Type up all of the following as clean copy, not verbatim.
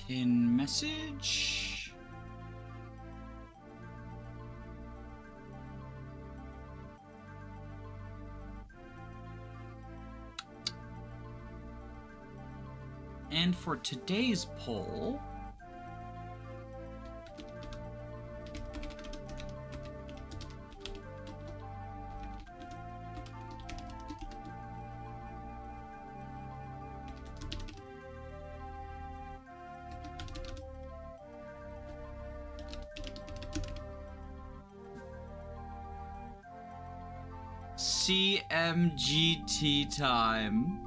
In message. And for today's poll, CMGT time.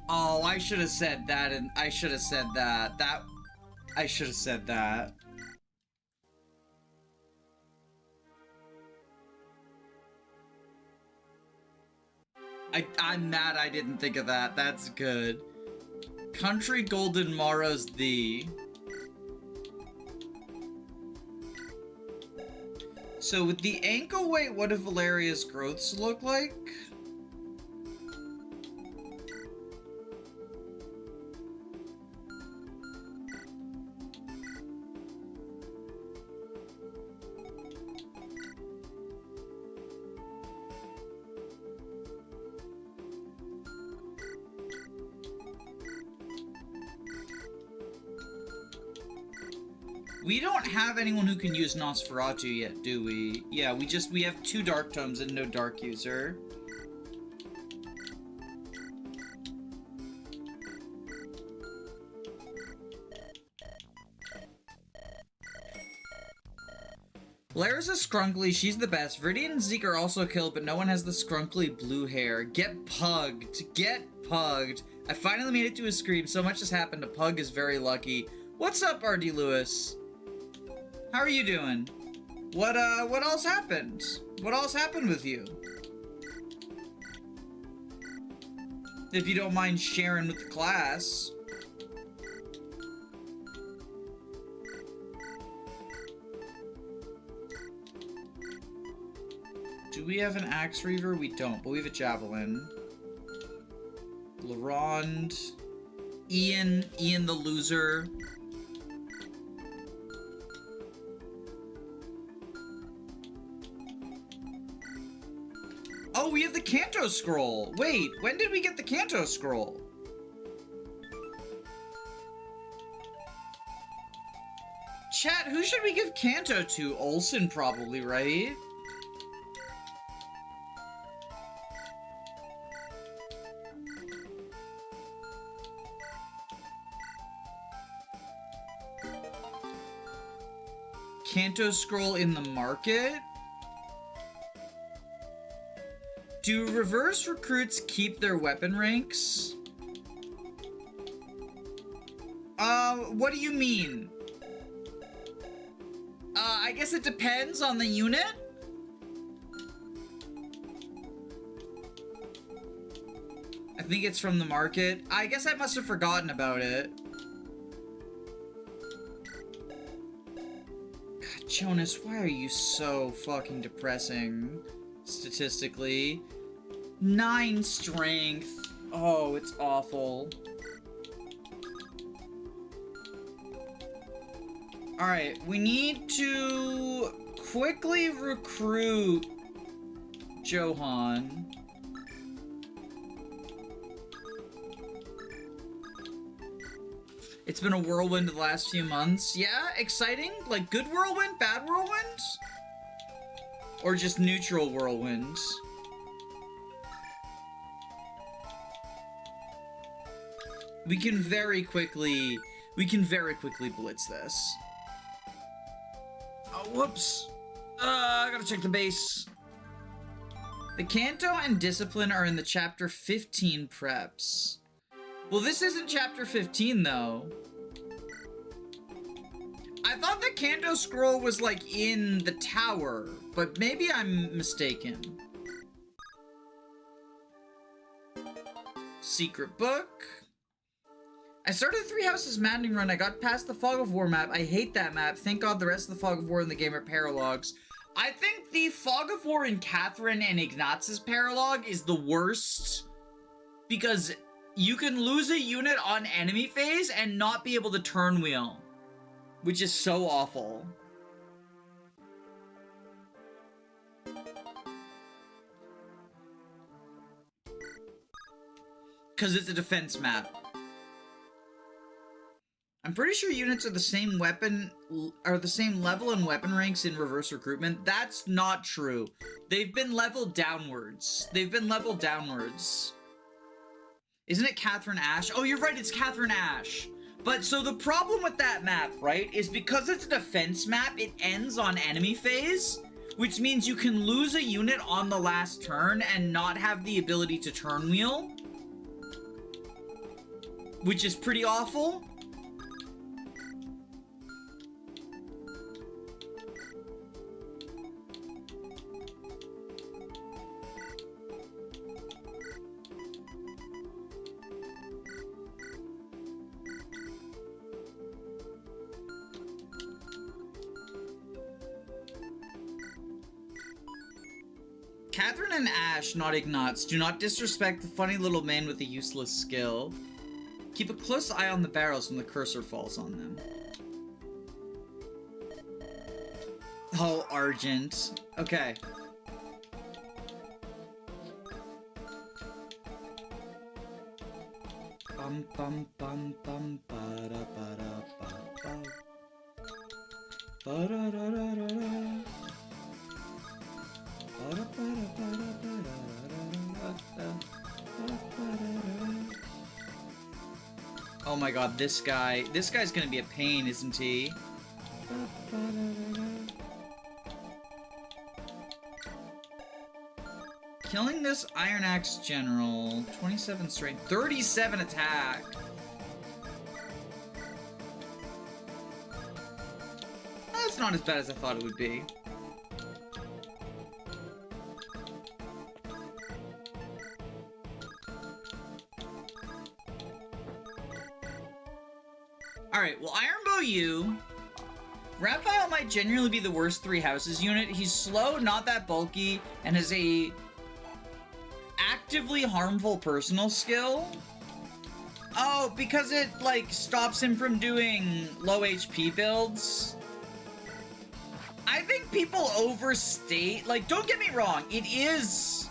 Oh, I should have said that, and I should have said that. I should have said that. I'm mad I didn't think of that. That's good. Country Golden Morrow's thee. So with the ankle weight, what do Valeria's growths look like? We don't have anyone who can use Nosferatu yet, do we? Yeah, we have 2 Dark Tomes and no Dark User. Lara's a Skrunkly, she's the best. Viridian and Zeke are also killed, but no one has the Skrunkly blue hair. Get pugged. Get pugged. I finally made it to a scream. So much has happened. A pug is very lucky. What's up, R.D. Lewis? How are you doing? What else happened? What else happened with you? If you don't mind sharing with the class. Do we have an Axe Reaver? We don't, but we have a Javelin. LaRonde. Ian the loser. Oh, we have the Kanto Scroll. Wait, when did we get the Kanto Scroll? Chat, who should we give Kanto to? Olsen, probably, right? Kanto Scroll in the market? Do reverse recruits keep their weapon ranks? What do you mean? I guess it depends on the unit? I think it's from the market. I guess I must have forgotten about it. God, Jonas, why are you so fucking depressing? Statistically. 9 strength. Oh, it's awful. Alright, we need to quickly recruit Johan. It's been a whirlwind the last few months. Yeah, exciting? Like good whirlwind, bad whirlwind? Or just neutral whirlwinds? We can very quickly blitz this. Oh, whoops. I gotta check the base. The Kanto and Discipline are in the Chapter 15 preps. Well, this isn't Chapter 15, though. I thought the Kanto Scroll was, like, in the tower, but maybe I'm mistaken. Secret book. I started 3 Houses Maddening Run. I got past the Fog of War map. I hate that map. Thank God the rest of the Fog of War in the game are paralogs. I think the Fog of War in Catherine and Ignaz's paralog is the worst. Because You can lose a unit on enemy phase and not be able to turn wheel, which is so awful. Because it's a defense map. I'm pretty sure units are the same weapon, are the same level and weapon ranks in reverse recruitment. That's not true. They've been leveled downwards. They've been leveled downwards. Isn't it Catherine Ash? Oh, you're right, it's Catherine Ash. But so the problem with that map, right, is because it's a defense map, it ends on enemy phase, which means you can lose a unit on the last turn and not have the ability to turn wheel, which is pretty awful. Catherine and Ash, not Ignatz, do not disrespect the funny little man with a useless skill. Keep a close eye on the barrels when the cursor falls on them. Oh, Argent. Okay. Bum bum bum bum ba da ba da ba ba. Ba da da da da da. Oh my god, this guy's gonna be a pain, isn't he? Killing this Iron Axe General, 27 strength, 37 attack. That's not as bad as I thought it would be. Alright, well, Ironbow U. Raphael might genuinely be the worst 3 houses unit. He's slow, not that bulky, and has a actively harmful personal skill. Oh, because it, like, stops him from doing low HP builds. I think people overstate, like, don't get me wrong, it is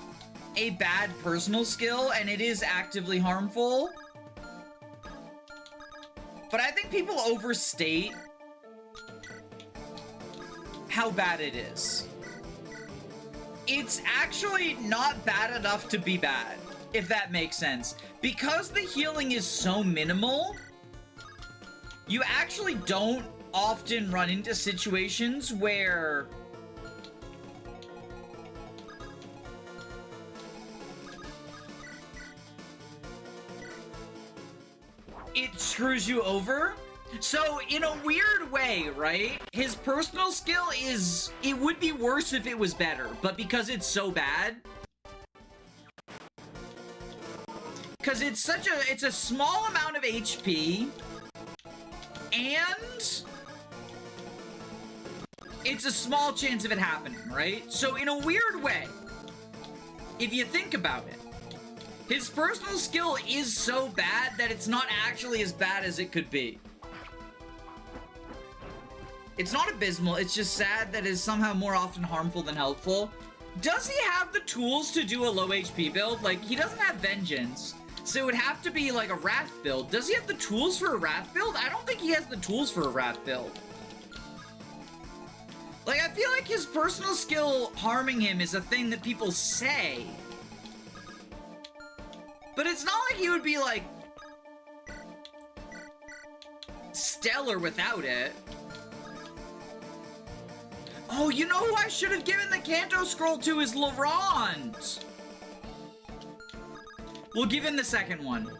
a bad personal skill, and it is actively harmful. But I think people overstate how bad it is. It's actually not bad enough to be bad, if that makes sense. Because the healing is so minimal, you actually don't often run into situations where it screws you over. So, in a weird way, right? His personal skill is... It would be worse if it was better, but because it's so bad... Because it's such a... It's a small amount of HP, and... it's a small chance of it happening, right? So, in a weird way, if you think about it, his personal skill is so bad that it's not actually as bad as it could be. It's not abysmal, it's just sad that it is somehow more often harmful than helpful. Does he have the tools to do a low HP build? Like, he doesn't have Vengeance, so it would have to be like a Wrath build. Does he have the tools for a Wrath build? I don't think he has the tools for a Wrath build. Like, I feel like his personal skill harming him is a thing that people say. But it's not like he would be, like, stellar without it. Oh, you know who I should have given the Kanto scroll to is Laurent. We'll give him the second one.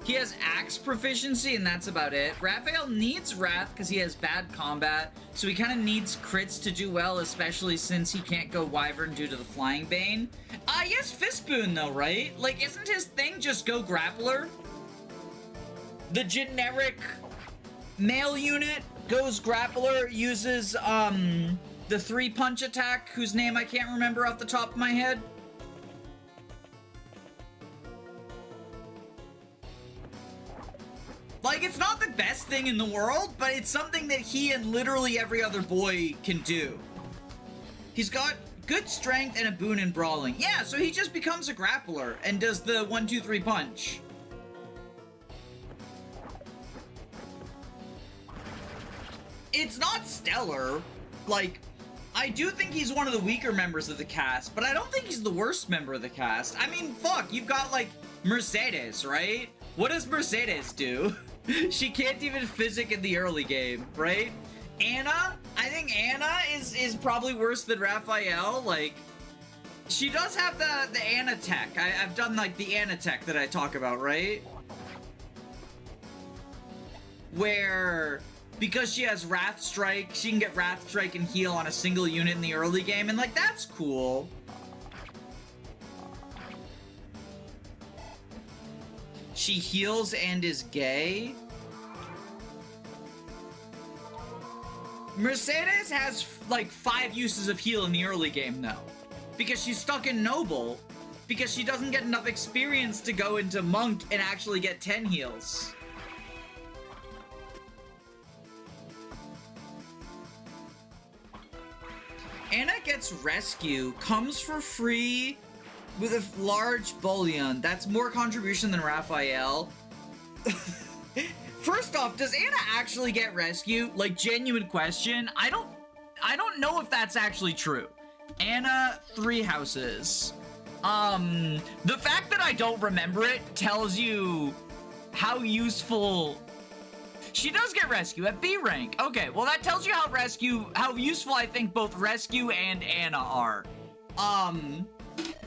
He has axe proficiency, and that's about it. Raphael needs Wrath because he has bad combat, so he kind of needs crits to do well, especially since he can't go Wyvern due to the Flying Bane. Yes, Fistboon though, right? Like, isn't his thing just go Grappler? The generic male unit goes Grappler, uses, the 3-punch attack, whose name I can't remember off the top of my head. Like, it's not the best thing in the world, but it's something that he and literally every other boy can do. He's got good strength and a boon in brawling. Yeah, so he just becomes a grappler and does the 1-2-3 punch. It's not stellar. Like, I do think he's one of the weaker members of the cast, but I don't think he's the worst member of the cast. I mean, fuck, you've got, like, Mercedes, right? What does Mercedes do? She can't even physic in the early game, right? Anna? I think Anna is probably worse than Raphael. Like, she does have the Anna tech. I've done, like, the Anna tech that I talk about, right? Where, because she has Wrath Strike, she can get Wrath Strike and heal on a single unit in the early game, and, like, that's cool. She heals and is gay. Mercedes has, like, 5 uses of heal in the early game, though. Because she's stuck in Noble. Because she doesn't get enough experience to go into Monk and actually get 10 heals. Anna gets Rescue, comes for free with a large bullion. That's more contribution than Raphael. First off, does Anna actually get Rescue? Like, genuine question. I don't know if that's actually true. Anna, 3 houses. The fact that I don't remember it tells you how useful... She does get Rescue at B rank. Okay, well that tells you how useful I think both Rescue and Anna are.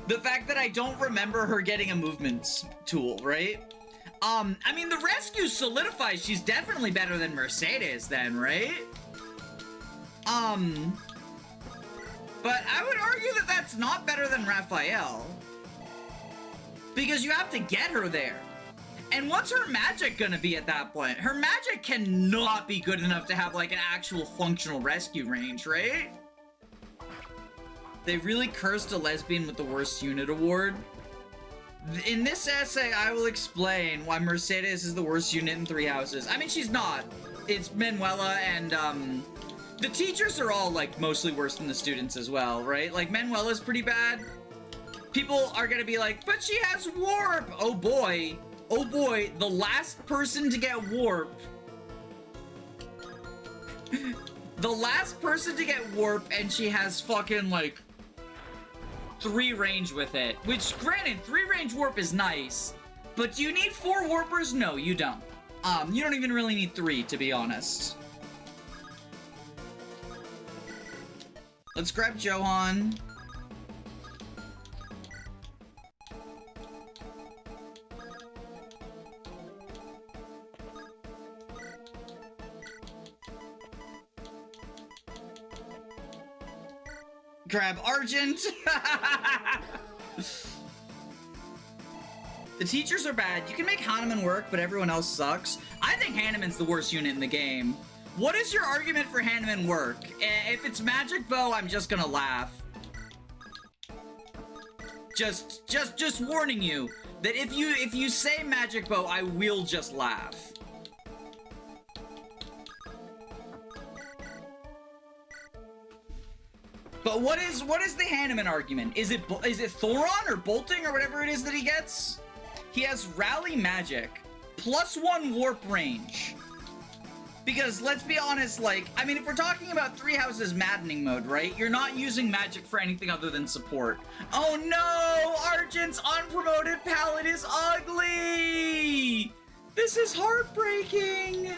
The fact that I don't remember her getting a movement tool, right? I mean, the Rescue solidifies she's definitely better than Mercedes then, right? But I would argue that that's not better than Raphael. Because you have to get her there. And what's her magic gonna be at that point? Her magic cannot be good enough to have, like, an actual functional rescue range, right? They really cursed a lesbian with the worst unit award. In this essay, I will explain why Mercedes is the worst unit in 3 houses. I mean, she's not. It's Manuela and, the teachers are all, like, mostly worse than the students as well, right? Like, Manuela's pretty bad. People are gonna be like, but she has warp! Oh boy, the last person to get warp. The last person to get warp, and she has fucking, like, 3 range with it. Which, granted, 3 range warp is nice, but do you need 4 warpers? No, you don't. You don't even really need 3, to be honest. Let's grab Johan. Grab Argent. The teachers are bad. You can make Hahnemann work, but everyone else sucks. I think Hahnemann's the worst unit in the game. What is your argument for Hahnemann work? If it's Magic Bow, I'm just gonna laugh. Just warning you that if you say Magic Bow, I will just laugh. But what is the Hahnemann argument? Is it Thoron or Bolting or whatever it is that he gets? He has Rally Magic, +1 warp range. Because let's be honest, like, I mean, if we're talking about 3 houses maddening mode, right? You're not using magic for anything other than support. Oh no! Argent's unpromoted palette is ugly! This is heartbreaking!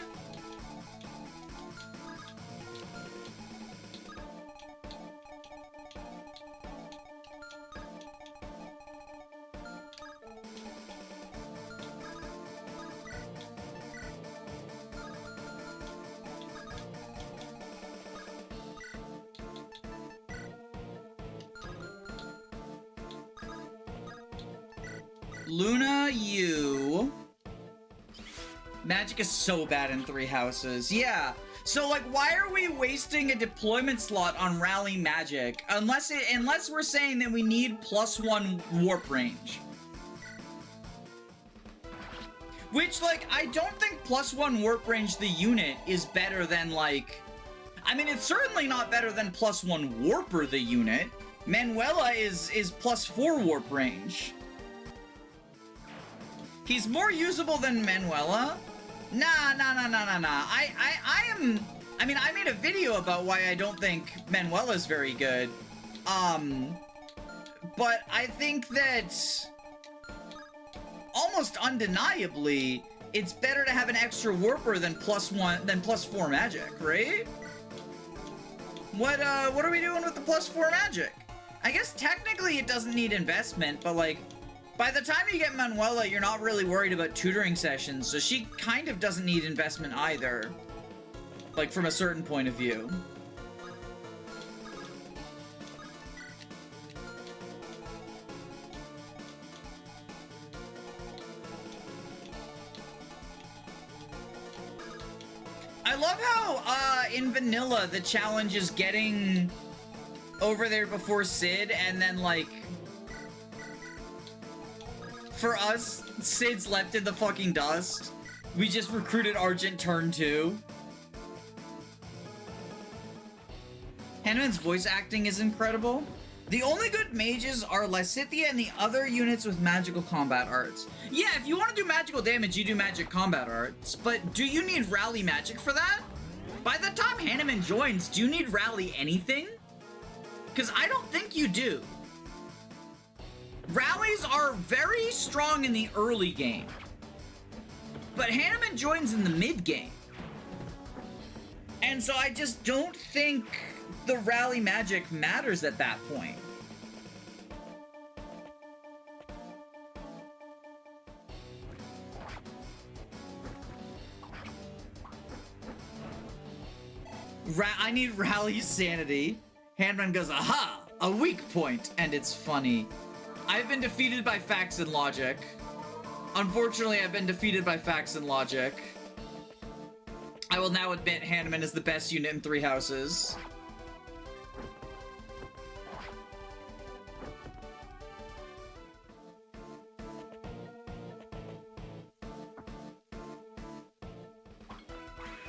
Luna, you. Magic is so bad in 3 houses. Yeah. So, like, why are we wasting a deployment slot on Rally Magic? Unless we're saying that we need +1 warp range. Which, like, I don't think +1 warp range the unit is better than, like... I mean, it's certainly not better than +1 warper the unit. Manuela is +4 warp range. He's more usable than Manuela? Nah. I mean, I made a video about why I don't think Manuela's very good. But I think that almost undeniably, it's better to have an extra warper than +4 magic, right? What are we doing with the +4 magic? I guess technically it doesn't need investment, but like, by the time you get Manuela, you're not really worried about tutoring sessions, so she kind of doesn't need investment either. Like, from a certain point of view. I love how, in vanilla, the challenge is getting over there before Sid, and then, like... For us, Sid's left in the fucking dust. We just recruited Argent turn 2. Hanneman's voice acting is incredible. The only good mages are Lysithea and the other units with magical combat arts. Yeah, if you want to do magical damage, you do magic combat arts. But do you need rally magic for that? By the time Hanneman joins, do you need rally anything? Because I don't think you do. Rallies are very strong in the early game. But Hanneman joins in the mid game. And so I just don't think the rally magic matters at that point. I need rally sanity. Hanneman goes, aha, a weak point, and it's funny. I've been defeated by facts and logic. Unfortunately, I've been defeated by facts and logic. I will now admit Hanneman is the best unit in 3 houses.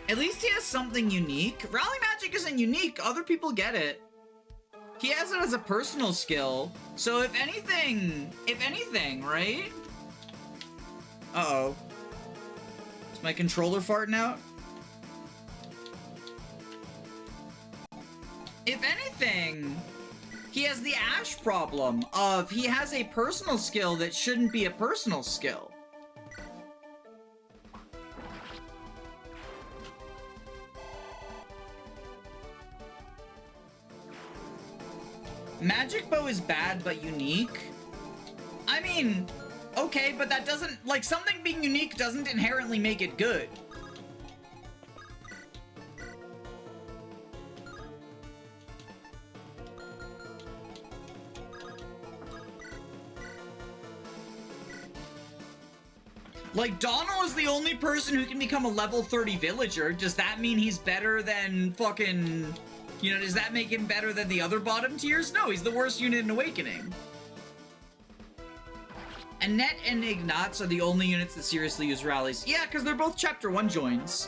At least he has something unique. Rally magic isn't unique. Other people get it. He has it as a personal skill. So if anything, right? Uh-oh. Is my controller farting out? If anything, he has the Ash problem of he has a personal skill that shouldn't be a personal skill. Magic Bow is bad but unique. I mean, okay, but that doesn't, like, something being unique doesn't inherently make it good. Like, Donald is the only person who can become a level 30 villager. Does that mean he's better than fucking... You know, does that make him better than the other bottom tiers? No, he's the worst unit in Awakening. Annette and Ignatz are the only units that seriously use rallies. Yeah, because they're both Chapter 1 joins.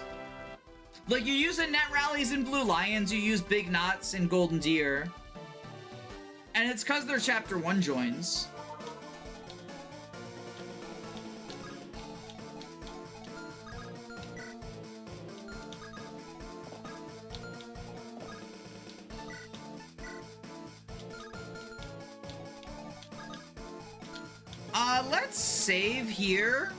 Like, you use Annette rallies in Blue Lions, you use Big Knots in Golden Deer. And it's because they're Chapter 1 joins. Let's save here.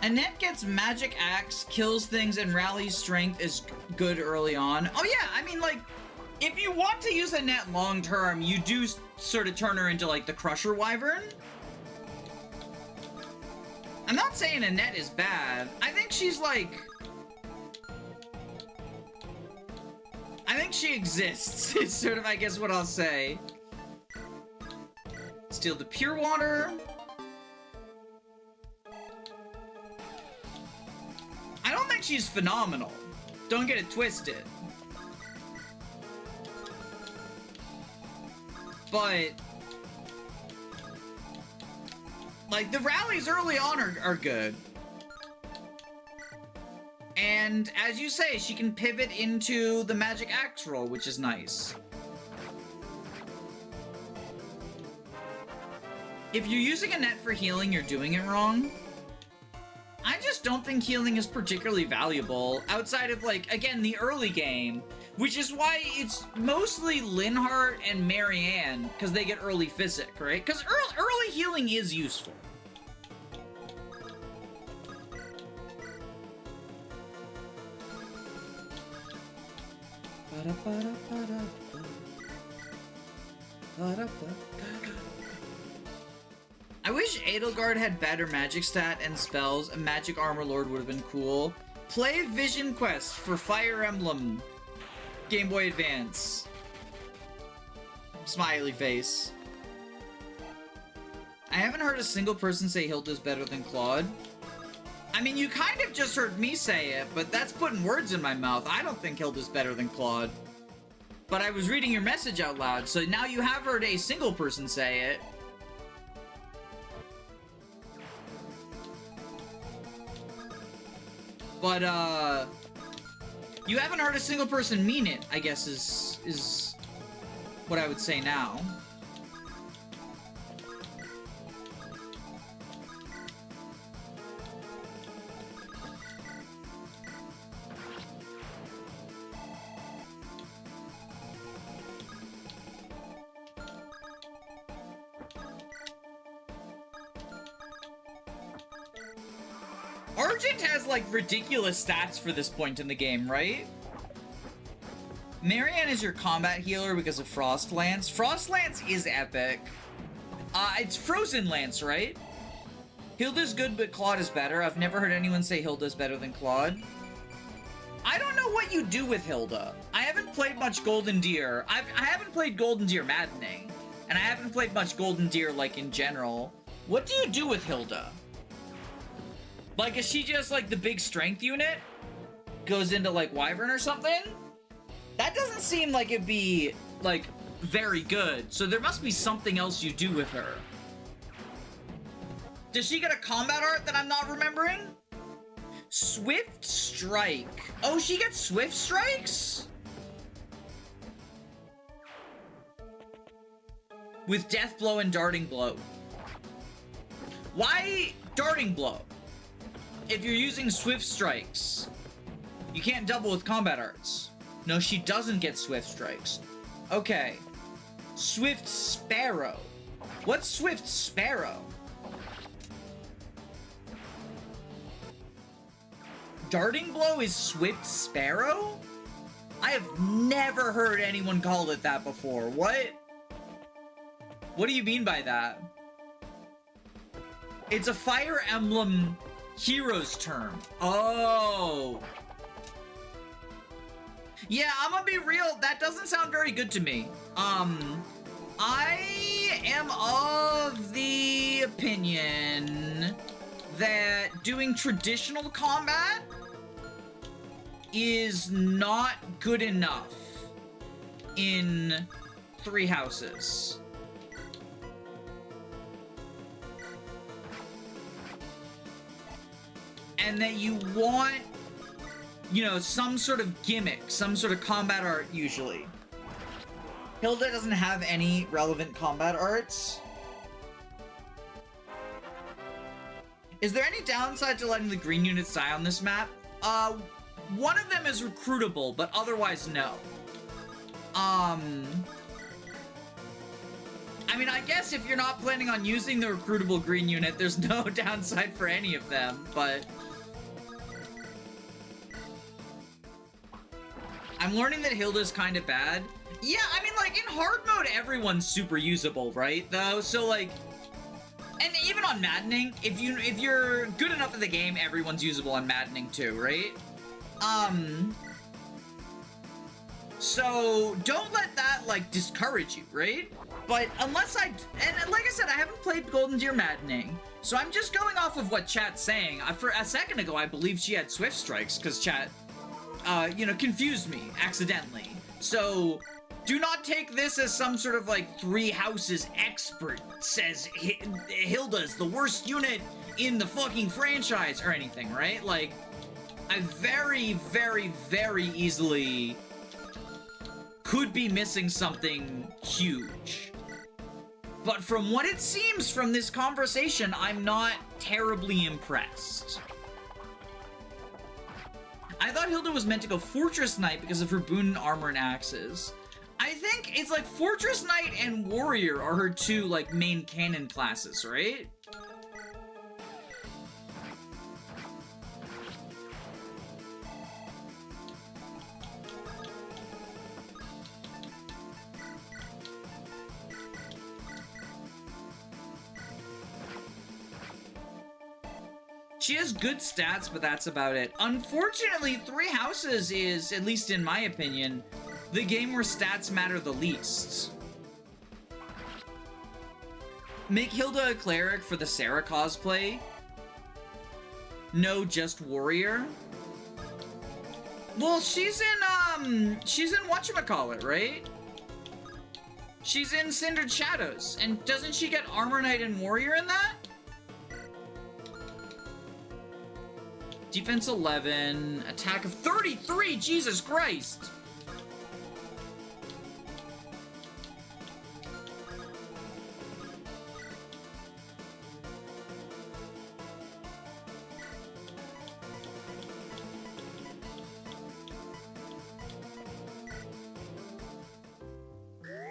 Annette gets Magic Axe, kills things, and Rally's strength is good early on. Oh yeah, I mean, like, if you want to use a net long term, you do sort of turn her into, like, the Crusher Wyvern. I'm not saying a net is bad. I think she's, like... I think she exists, is sort of, I guess, what I'll say. Steal the Pure Water. I don't think she's phenomenal. Don't get it twisted. But... like, the rallies early on are good. And, as you say, she can pivot into the Magic Axe roll, which is nice. If you're using a net for healing, you're doing it wrong. I just don't think healing is particularly valuable, outside of, like, again, the early game. Which is why it's mostly Linhardt and Marianne, because they get early physic, right? Because early healing is useful. I wish Edelgard had better magic stat and spells. A magic armor lord would have been cool. Play Vision Quest for Fire Emblem Game Boy Advance. Smiley face. I haven't heard a single person say Hilda's better than Claude. I mean, you kind of just heard me say it, but that's putting words in my mouth. I don't think Hilda's better than Claude. But I was reading your message out loud, so now you have heard a single person say it. But, you haven't heard a single person mean it, I guess, is what I would say now. Argent has, like, ridiculous stats for this point in the game, right? Marianne is your combat healer because of Frost Lance. Frost Lance is epic. It's Frozen Lance, right? Hilda's good, but Claude is better. I've never heard anyone say Hilda's better than Claude. I don't know what you do with Hilda. I haven't played much Golden Deer. I haven't played Golden Deer Maddening. And I haven't played much Golden Deer, like, in general. What do you do with Hilda? Like, is she just, like, the big strength unit? Goes into, like, Wyvern or something? That doesn't seem like it'd be, like, very good. So there must be something else you do with her. Does she get a combat art that I'm not remembering? Swift Strike. Oh, she gets Swift Strikes? With Death Blow and Darting Blow. Why Darting Blow? If you're using Swift Strikes, you can't double with combat arts. No, she doesn't get Swift Strikes. Okay. Swift Sparrow. What's Swift Sparrow? Darting Blow is Swift Sparrow? I have never heard anyone call it that before. What? What do you mean by that? It's a Fire Emblem hero's term. Oh. Yeah, I'm gonna be real. That doesn't sound very good to me. I am of the opinion that doing traditional combat is not good enough in Three Houses. And that you want, you know, some sort of gimmick, some sort of combat art, usually. Hilda doesn't have any relevant combat arts. Is there any downside to letting the green units die on this map? One of them is recruitable, but otherwise, no. I mean, I guess if you're not planning on using the recruitable green unit, there's no downside for any of them, but... I'm learning that Hilda's kind of bad. Yeah, I mean, like, in hard mode, everyone's super usable, right, though? So, like, and even on maddening, if you're good enough at the game, everyone's usable on maddening too, right? So don't let that, like, discourage you, right? But unless and like I said, I haven't played Golden Deer Maddening, so I'm just going off of what chat's saying. For a second ago, I believed she had Swift Strikes, because chat, you know, confused me accidentally. So do not take this as some sort of, like, 3 houses expert says Hilda's the worst unit in the fucking franchise or anything, right? Like, I very, very, very easily could be missing something huge. But from what it seems from this conversation, I'm not terribly impressed. I thought Hilda was meant to go Fortress Knight because of her boon armor and axes. I think it's like Fortress Knight and Warrior are her 2, like, main canon classes, right? She has good stats, but that's about it. Unfortunately, 3 Houses is, at least in my opinion, the game where stats matter the least. Make Hilda a cleric for the Sarah cosplay. No, just warrior. Well, she's in whatchamacallit, right? She's in Cindered Shadows, and doesn't she get Armor Knight and Warrior in that? Defense 11, attack of 33, Jesus Christ!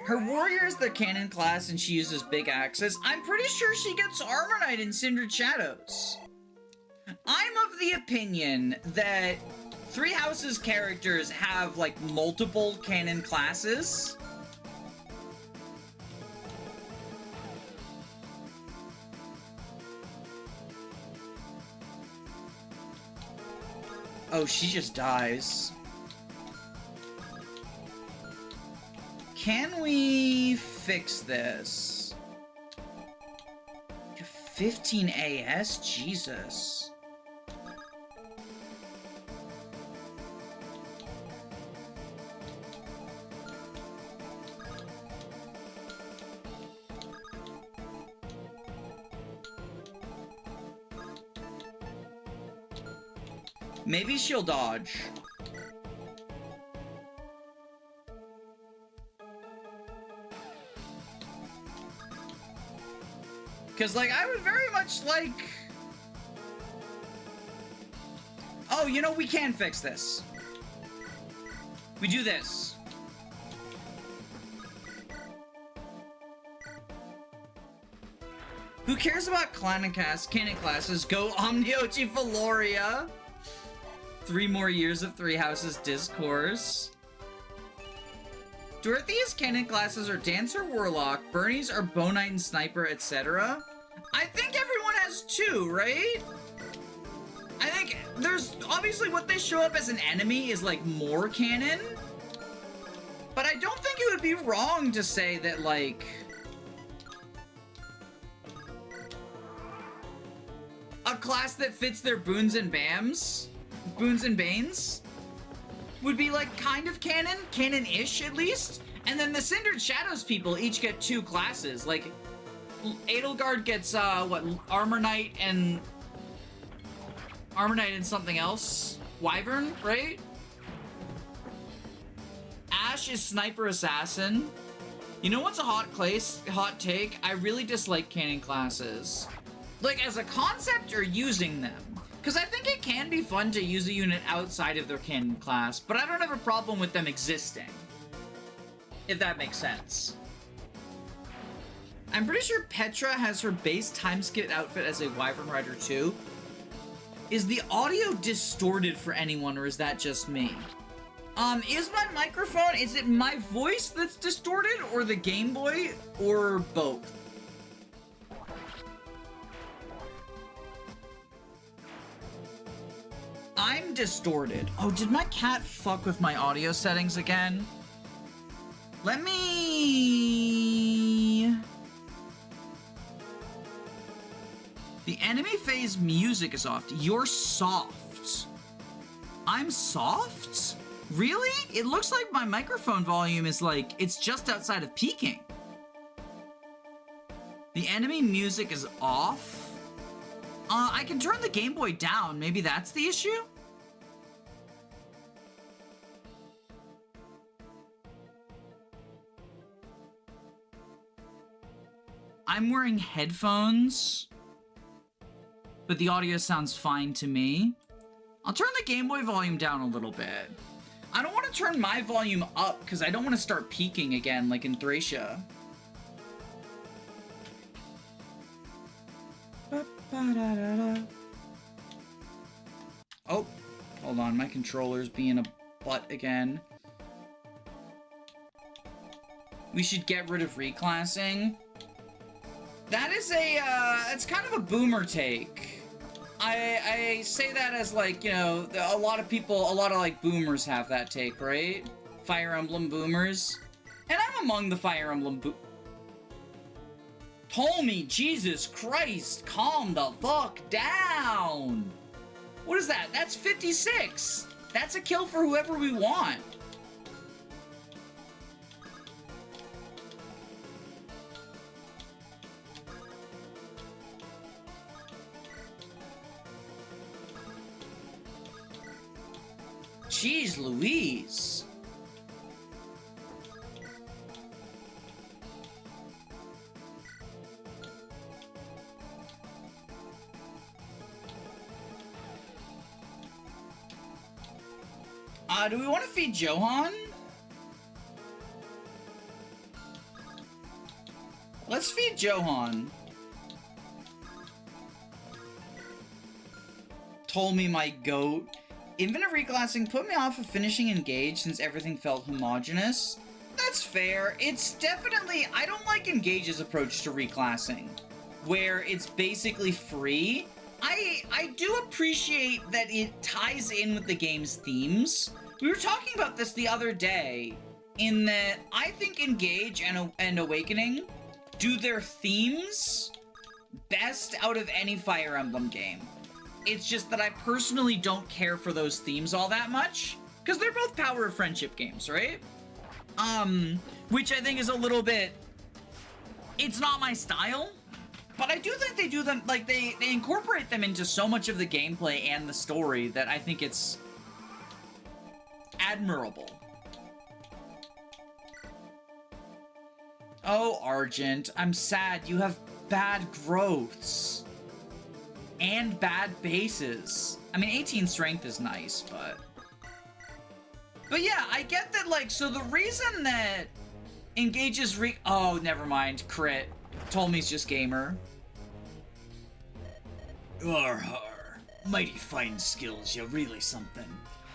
Her warrior is the cannon class and she uses big axes. I'm pretty sure she gets Armor Knight in Cindered Shadows. I'm of the opinion that 3 Houses characters have, like, multiple canon classes. Oh, she just dies. Can we fix this? 15 AS? Jesus. Maybe she'll dodge. Because, like, I would very much like... Oh, you know, we can fix this. We do this. Who cares about canon classes? Go Omniochi Valoria. 3 more years of 3 Houses Discourse. Dorothea's canon classes are Dancer, Warlock, Bernie's are Bow Knight and Sniper, etc. I think everyone has 2, right? I think there's obviously what they show up as an enemy is, like, more canon. But I don't think it would be wrong to say that, like, a class that fits their boons and banes, would be, like, kind of canon-ish at least. And then the Cindered Shadows people each get 2 classes. Like, Edelgard gets, what, Armor Knight and something else? Wyvern, right? Ash is Sniper Assassin. You know what's a hot take? I really dislike canon classes. Like, as a concept or using them? Because I think it can be fun to use a unit outside of their canon class, but I don't have a problem with them existing. If that makes sense. I'm pretty sure Petra has her base timeskip outfit as a Wyvern Rider too. Is the audio distorted for anyone, or is that just me? Is my microphone, is it my voice that's distorted, or the Game Boy, or both? I'm distorted. Oh, did my cat fuck with my audio settings again? Let me... The enemy phase music is off. You're soft. I'm soft? Really? It looks like my microphone volume is like, it's just outside of peaking. The enemy music is off? I can turn the Game Boy down. Maybe that's the issue? I'm wearing headphones, but the audio sounds fine to me. I'll turn the Game Boy volume down a little bit. I don't want to turn my volume up because I don't want to start peaking again like in Thracia. Oh, hold on, my controller's being a butt again. We should get rid of reclassing. That is a, it's kind of a boomer take. I say that as like, you know, a lot of people, a lot of like boomers have that take, right? Fire Emblem boomers. And I'm among the Fire Emblem Tommy, Jesus Christ, calm the fuck down. What is that? That's 56. That's a kill for whoever we want. Jeez Louise. Do we want to feed Johan? Let's feed Johan. Told me my goat. Infinite reclassing put me off of finishing Engage since everything felt homogenous. That's fair. It's definitely... I don't like Engage's approach to reclassing, where it's basically free. I do appreciate that it ties in with the game's themes. We were talking about this the other day, in that I think Engage and Awakening do their themes best out of any Fire Emblem game. It's just that I personally don't care for those themes all that much, because they're both Power of Friendship games, right? Which I think is a little bit... It's not my style, but I do think they do them, like, they incorporate them into so much of the gameplay and the story that I think it's admirable. Oh, Argent, I'm sad. You have bad growths. And bad bases. I mean, 18 strength is nice, but... But yeah, I get that, like, so the reason that Engage's oh, never mind. Crit. Told me he's just gamer. Har. Mighty fine skills, you're really something.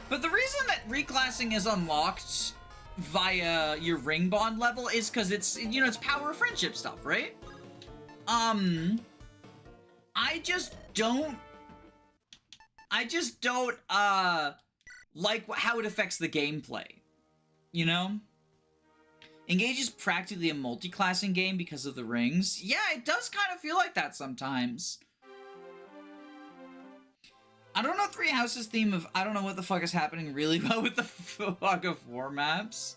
But the reason that reclassing is unlocked via your ring bond level is because it's, you know, it's Power of Friendship stuff, right? I just don't like how it affects the gameplay, you know? Engage is practically a multi-classing game because of the rings. Yeah, it does kind of feel like that sometimes. I don't know Three Houses theme of I don't know what the fuck is happening really well with the Fog of War maps.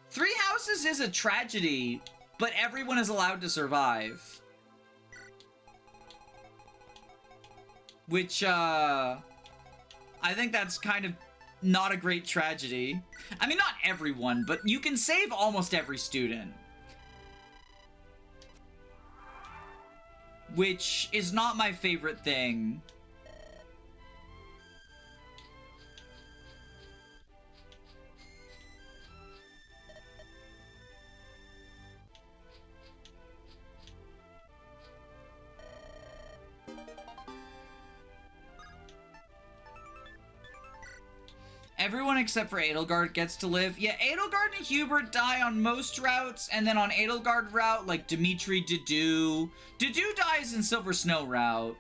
Three Houses is a tragedy, but everyone is allowed to survive. Which, I think that's kind of not a great tragedy. I mean, not everyone, but you can save almost every student. Which is not my favorite thing. Everyone except for Edelgard gets to live. Yeah, Edelgard and Hubert die on most routes, and then on Edelgard route, like Dimitri, Dedue. Dedue dies in Silver Snow route.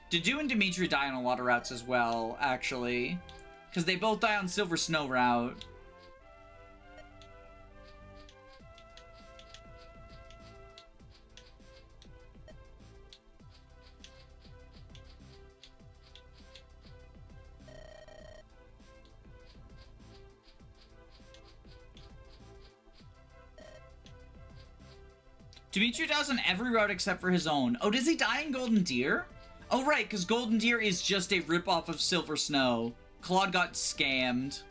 Dedue and Dimitri die on a lot of routes as well, actually. Because they both die on Silver Snow route. Dimitri dies on every route except for his own. Oh, does he die in Golden Deer? Oh, right, because Golden Deer is just a ripoff of Silver Snow. Claude got scammed.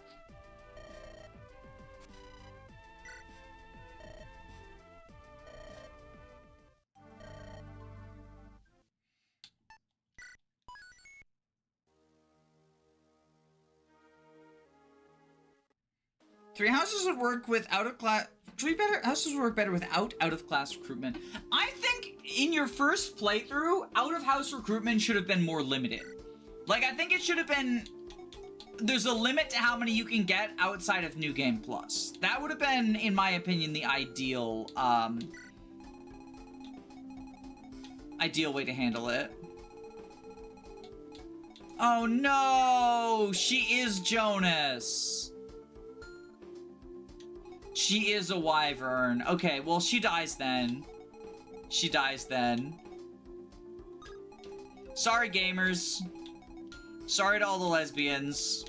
Three houses would work with out-of-class... Three houses would work better without out-of-class recruitment. I think in your first playthrough, out-of-house recruitment should have been more limited. Like, I think it should have been... There's a limit to how many you can get outside of New Game Plus. That would have been, in my opinion, the ideal, ideal way to handle it. Oh no! She is Jonas! She is a wyvern. Okay, well, she dies then. She dies then. Sorry, gamers. Sorry to all the lesbians.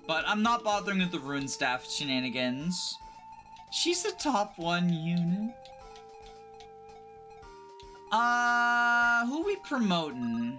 But I'm not bothering with the Rune Staff shenanigans. She's the top 1 unit. Who we promoting?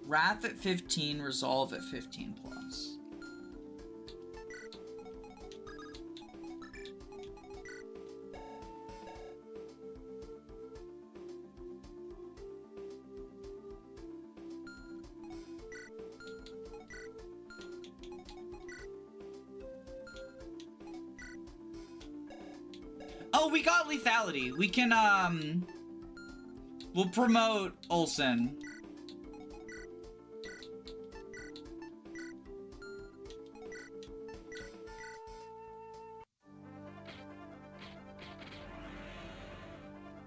Wrath at 15, Resolve at 15 plus. Oh, we got lethality. We can, we'll promote Olsen.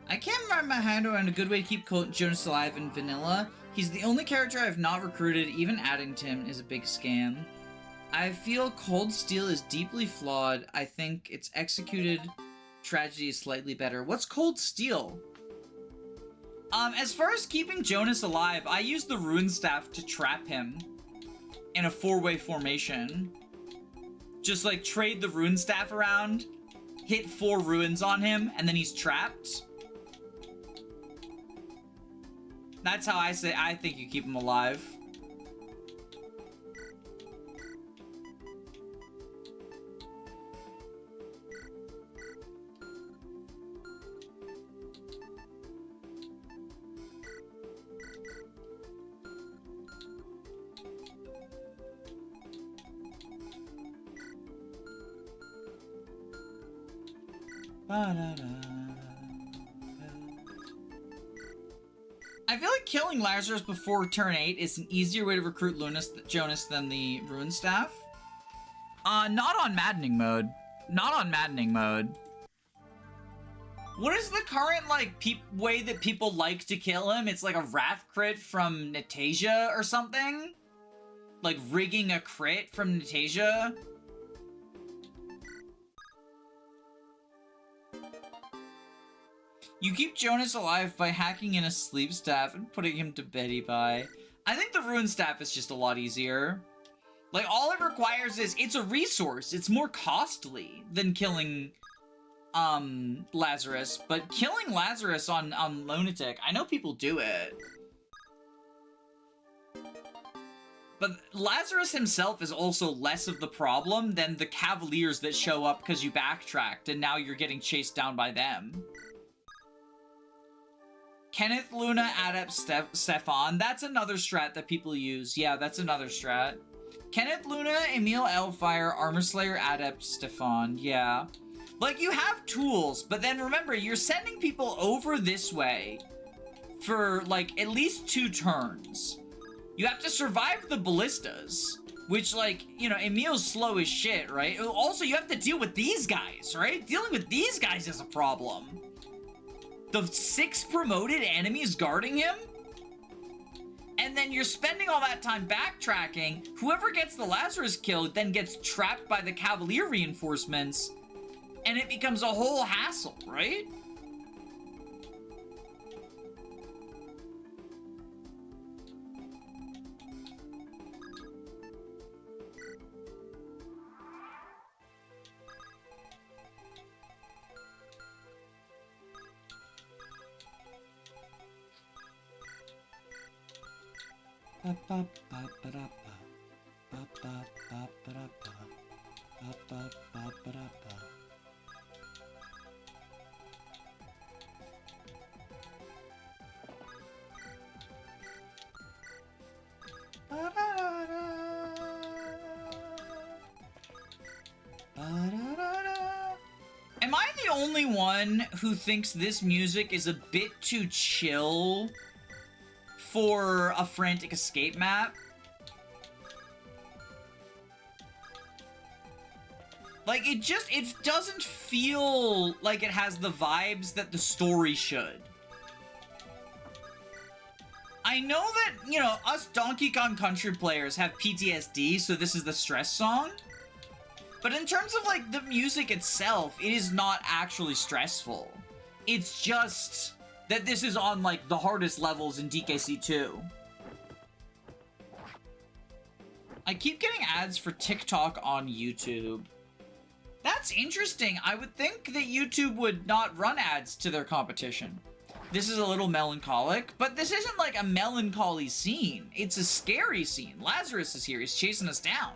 I can't wrap my hand around a good way to keep Jonas alive in vanilla. He's the only character I've not recruited. Even adding to him is a big scam. I feel Cold Steel is deeply flawed. I think its executed tragedy is slightly better. What's Cold Steel? As far as keeping Jonas alive, I use the Rune Staff to trap him in a 4-way formation. Just like trade the Rune Staff around, hit 4 ruins on him, and then he's trapped. That's how I think you keep him alive. I feel like killing Lazarus before turn 8 is an easier way to recruit Jonas than the Rune Staff. Not on Maddening mode. Not on Maddening mode. What is the current, like, way that people like to kill him? It's like a Wrath crit from Natasia or something? Like, rigging a crit from Natasia? You keep Jonas alive by hacking in a sleep staff and putting him to Betty by. I think the Rune Staff is just a lot easier. Like, all it requires is, it's a resource. It's more costly than killing Lazarus, but killing Lazarus on Lunatic, I know people do it. But Lazarus himself is also less of the problem than the Cavaliers that show up because you backtracked and now you're getting chased down by them. Kenneth, Luna, Adept, Stefan. That's another strat that people use. Yeah, that's another strat. Kenneth, Luna, Emil, Elfire, Armor Slayer, Adept, Stefan. Yeah. Like, you have tools, but then remember, you're sending people over this way for, like, at least 2 turns. You have to survive the ballistas, which, like, you know, Emil's slow as shit, right? Also, you have to deal with these guys, right? Dealing with these guys is a problem. The 6 promoted enemies guarding him? And then you're spending all that time backtracking. Whoever gets the Lazarus kill then gets trapped by the Cavalier reinforcements, and it becomes a whole hassle, right? Am I the only one who thinks this music is a bit too chill for a frantic escape map? Like, it doesn't feel like it has the vibes that the story should. I know that, you know, us Donkey Kong Country players have PTSD, so this is the stress song. But in terms of, like, the music itself, it is not actually stressful. It's just that this is on, like, the hardest levels in DKC 2. I keep getting ads for TikTok on YouTube. That's interesting. I would think that YouTube would not run ads to their competition. This is a little melancholic, but this isn't like a melancholy scene. It's a scary scene. Lazarus is here. He's chasing us down.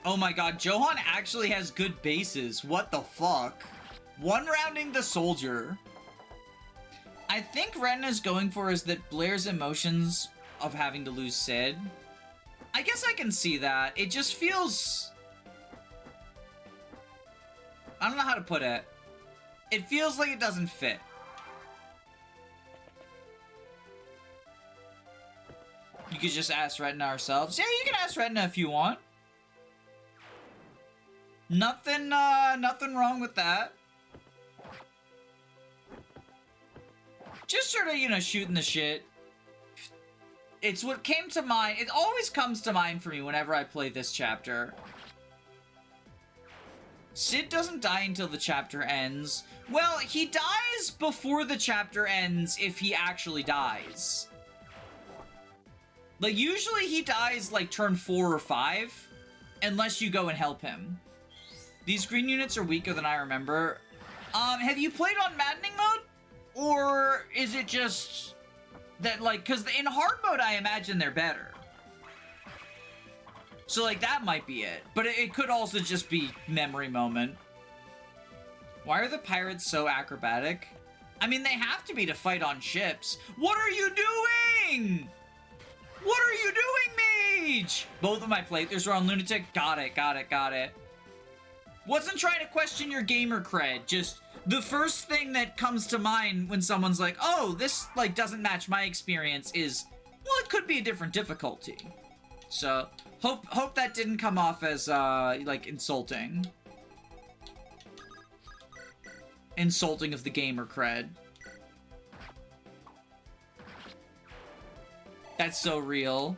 Oh my god, Johan actually has good bases. What the fuck? One-rounding the soldier. I think Retina's going for is that Blair's emotions of having to lose Sid. I guess I can see that. It just feels... I don't know how to put it. It feels like it doesn't fit. You could just ask Retina ourselves. Yeah, you can ask Retina if you want. Nothing wrong with that. Just sort of, you know, shooting the shit. It's what came to mind. It always comes to mind for me whenever I play this chapter. Sid doesn't die until the chapter ends. Well, he dies before the chapter ends if he actually dies. Like, usually he dies, like, turn 4 or 5, unless you go and help him. These green units are weaker than I remember. Have you played on maddening mode? Or is it just that, like, because in hard mode, I imagine they're better. So, like, that might be it. But it could also just be memory moment. Why are the pirates so acrobatic? I mean, they have to be to fight on ships. What are you doing? What are you doing, Mage? Both of my playthroughs are on Lunatic. Got it, got it, got it. Wasn't trying to question your gamer cred. Just the first thing that comes to mind when someone's like, oh, this, like, doesn't match my experience is, well, it could be a different difficulty. So, hope that didn't come off as, like, insulting. Insulting of the gamer cred. That's so real.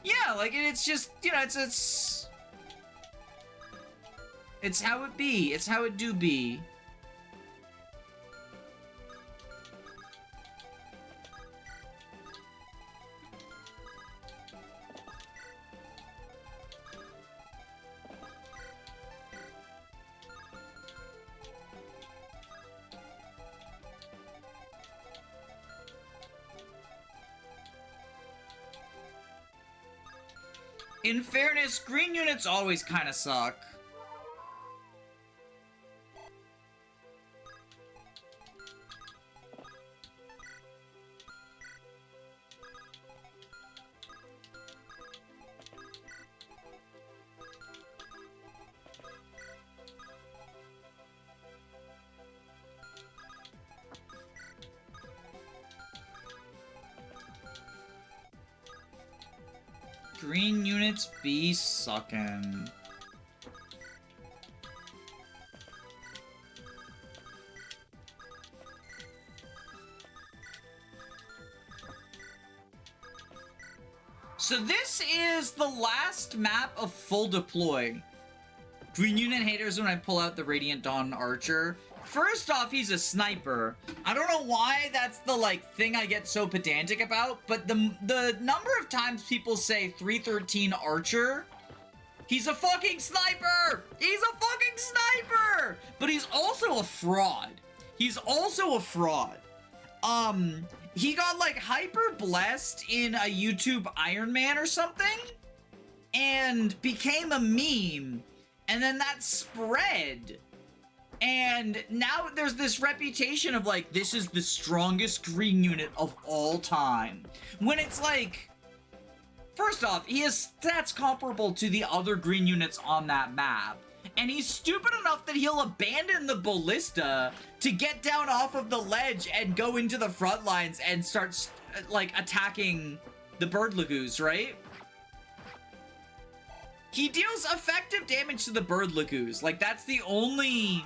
Yeah, like, it's just, you know, it's how it be. It's how it do be. In fairness, green units always kind of suck. Green units be suckin'. So this is the last map of full deploy. Green unit haters when I pull out the Radiant Dawn Archer. First off, he's a sniper. I don't know why that's the, like, thing I get so pedantic about, but the number of times people say 313 Archer, he's a fucking sniper! He's a fucking sniper! But he's also a fraud. He's also a fraud. He got, like, hyper blessed in a YouTube Iron Man or something, and became a meme, and then that spread. And now there's this reputation of, like, this is the strongest green unit of all time. When it's like, first off, he has stats comparable to the other green units on that map. And he's stupid enough that he'll abandon the ballista to get down off of the ledge and go into the front lines and start, like, attacking the bird lagoos, right? He deals effective damage to the bird lagoos. Like, that's the only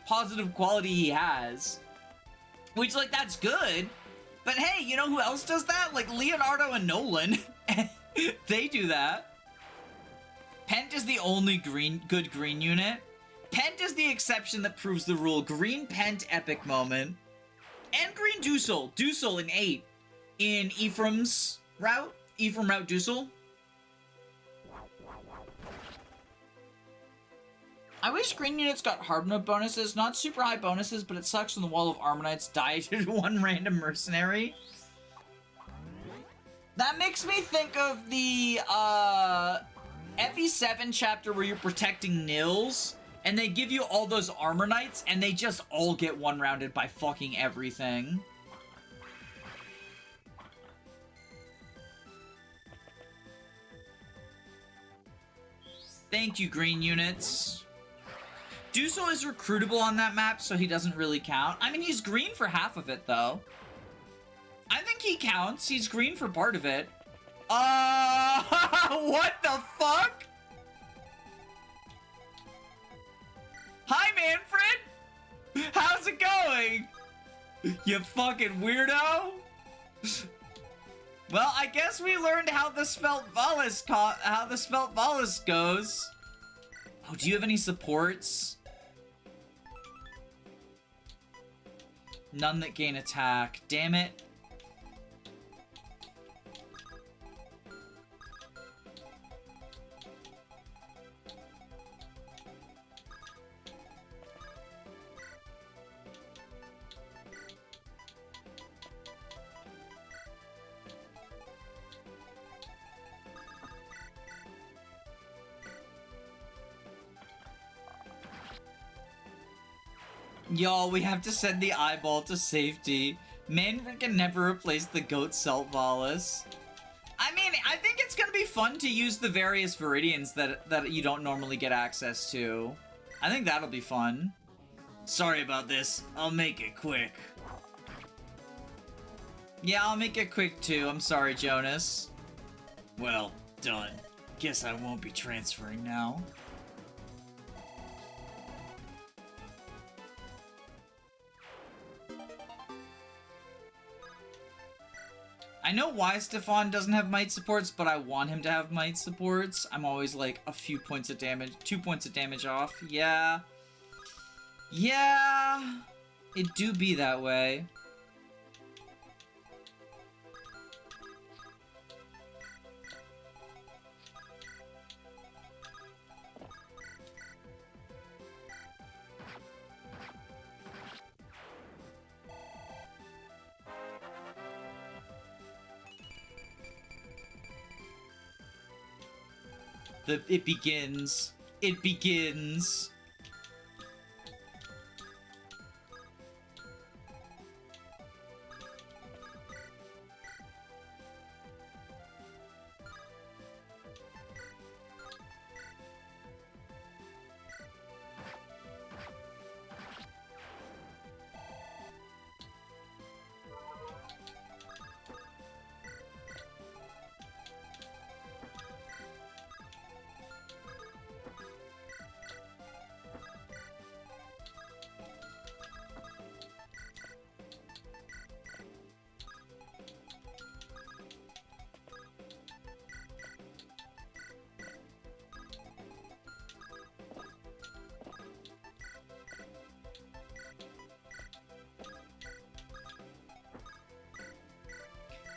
positive quality he has. Which, like, that's good. But hey, you know who else does that? Like, Leonardo and Nolan. They do that. Pent is the only good green unit. Pent is the exception that proves the rule. Green Pent epic moment. And green Dusel. Dusel in 8. In Ephraim's route. Ephraim route Dusel. I wish green units got hard mode bonuses. Not super high bonuses, but it sucks when the Wall of Armorites die to one random mercenary. That makes me think of the FE7 chapter where you're protecting Nils, and they give you all those Armor Knights, and they just all get one-rounded by fucking everything. Thank you, green units. Dusel is recruitable on that map, so he doesn't really count. I mean, he's green for half of it, though. I think he counts. He's green for part of it. What the fuck? Hi, Manfred! How's it going? You fucking weirdo? Well, I guess we learned how the Spelt Valus goes. Oh, do you have any supports? None that gain attack. Damn it. Y'all, we have to send the eyeball to safety. Manfred can never replace the goat Seltvalis. I mean, I think it's gonna be fun to use the various Viridians that you don't normally get access to. I think that'll be fun. Sorry about this. I'll make it quick. Yeah, I'll make it quick too. I'm sorry, Jonas. Well, done. Guess I won't be transferring now. I know why Stefan doesn't have might supports, but I want him to have might supports. I'm always like a few points of damage, 2 points of damage off. Yeah. Yeah. It do be that way. It begins. It begins.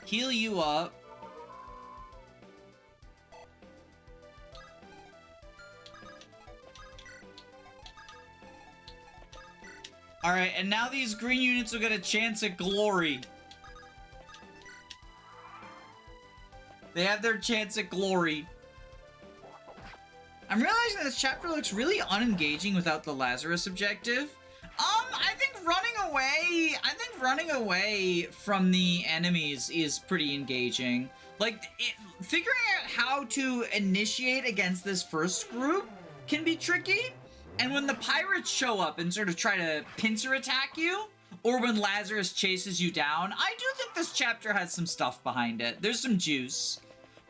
Heal you up. Alright, and now these green units will get a chance at glory. They have their chance at glory. I'm realizing this chapter looks really unengaging without the Lazarus objective. Running away from the enemies is pretty engaging. Like, figuring out how to initiate against this first group can be tricky. And when the pirates show up and sort of try to pincer attack you, or when Lazarus chases you down, I do think this chapter has some stuff behind it. There's some juice.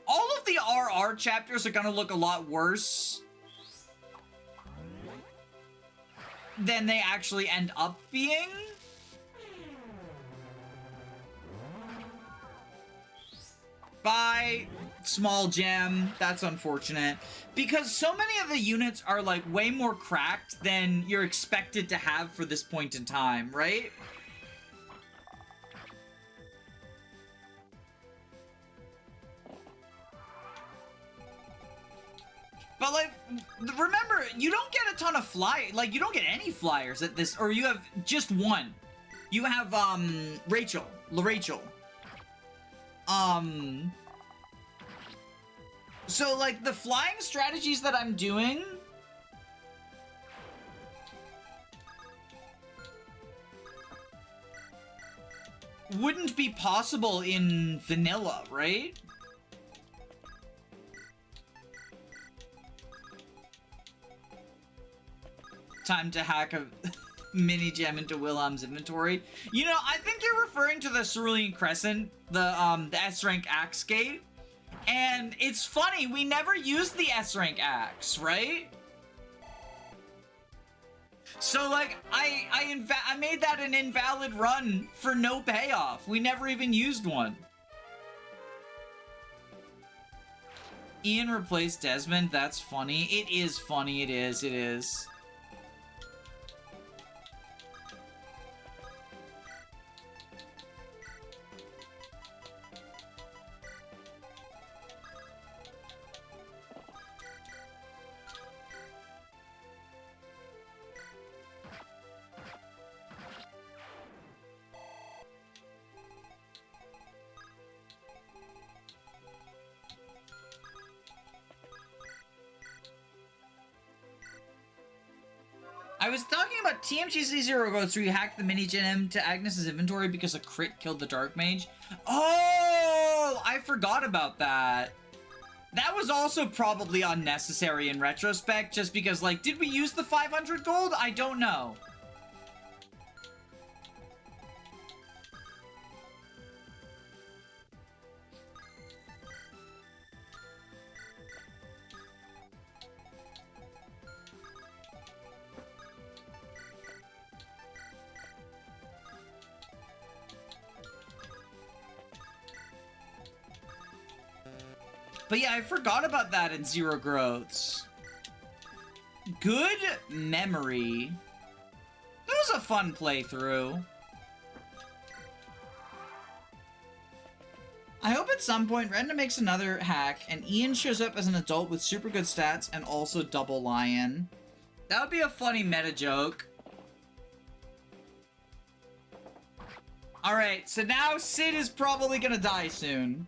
All of the RR chapters are gonna look a lot worse than they actually end up being. Bye, small gem. That's unfortunate. Because so many of the units are, like, way more cracked than you're expected to have for this point in time, right? But, like, remember, you don't get a ton of you don't get any flyers at this, or you have just one. You have, Rachel. So, like, the flying strategies that I'm doing wouldn't be possible in vanilla, right? Time to hack a mini gem into Wilhelm's inventory. You know, I think you're referring to the Cerulean Crescent, the S-rank axe gate. And it's funny, we never used the S-rank axe, right? So, like, I made that an invalid run for no payoff. We never even used one. Ian replaced Desmond. That's funny. It is funny. It is. I was talking about TMGC 0 Goats where you hacked the mini gem to Agnes's inventory because a crit killed the Dark Mage. Oh, I forgot about that. That was also probably unnecessary in retrospect, just because, like, did we use the 500 gold? I don't know. But yeah, I forgot about that in Zero Growths. Good memory. That was a fun playthrough. I hope at some point Renda makes another hack and Ian shows up as an adult with super good stats and also double lion. That would be a funny meta joke. Alright, so now Sid is probably gonna die soon.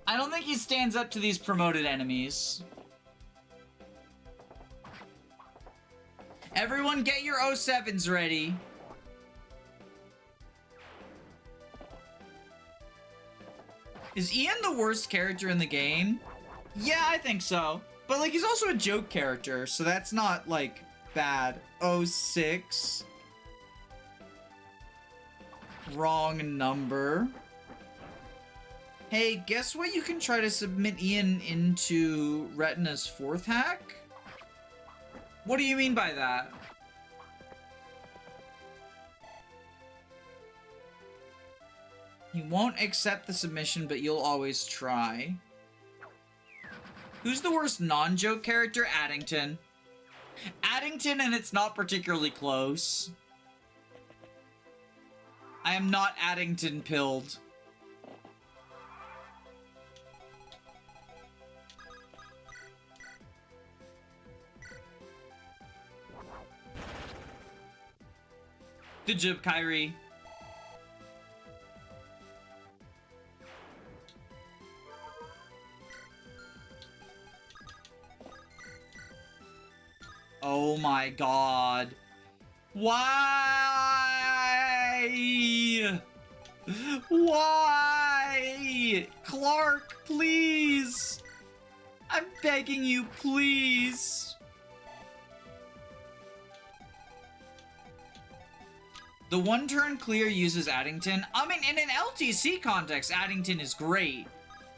I don't think he stands up to these promoted enemies. Everyone get your 07s ready. Is Ian the worst character in the game? Yeah, I think so. But, like, he's also a joke character, so that's not, like, bad. 06. Wrong number. Hey, guess what? You can try to submit Ian into Retina's 4th hack? What do you mean by that? He won't accept the submission, but you'll always try. Who's the worst non-joke character? Addington. Addington, and it's not particularly close. I am not Addington pilled. Good job, Kyrie. Oh my god. Why? Why? Clark, please. I'm begging you, please. The one-turn clear uses Addington. I mean, in an LTC context, Addington is great.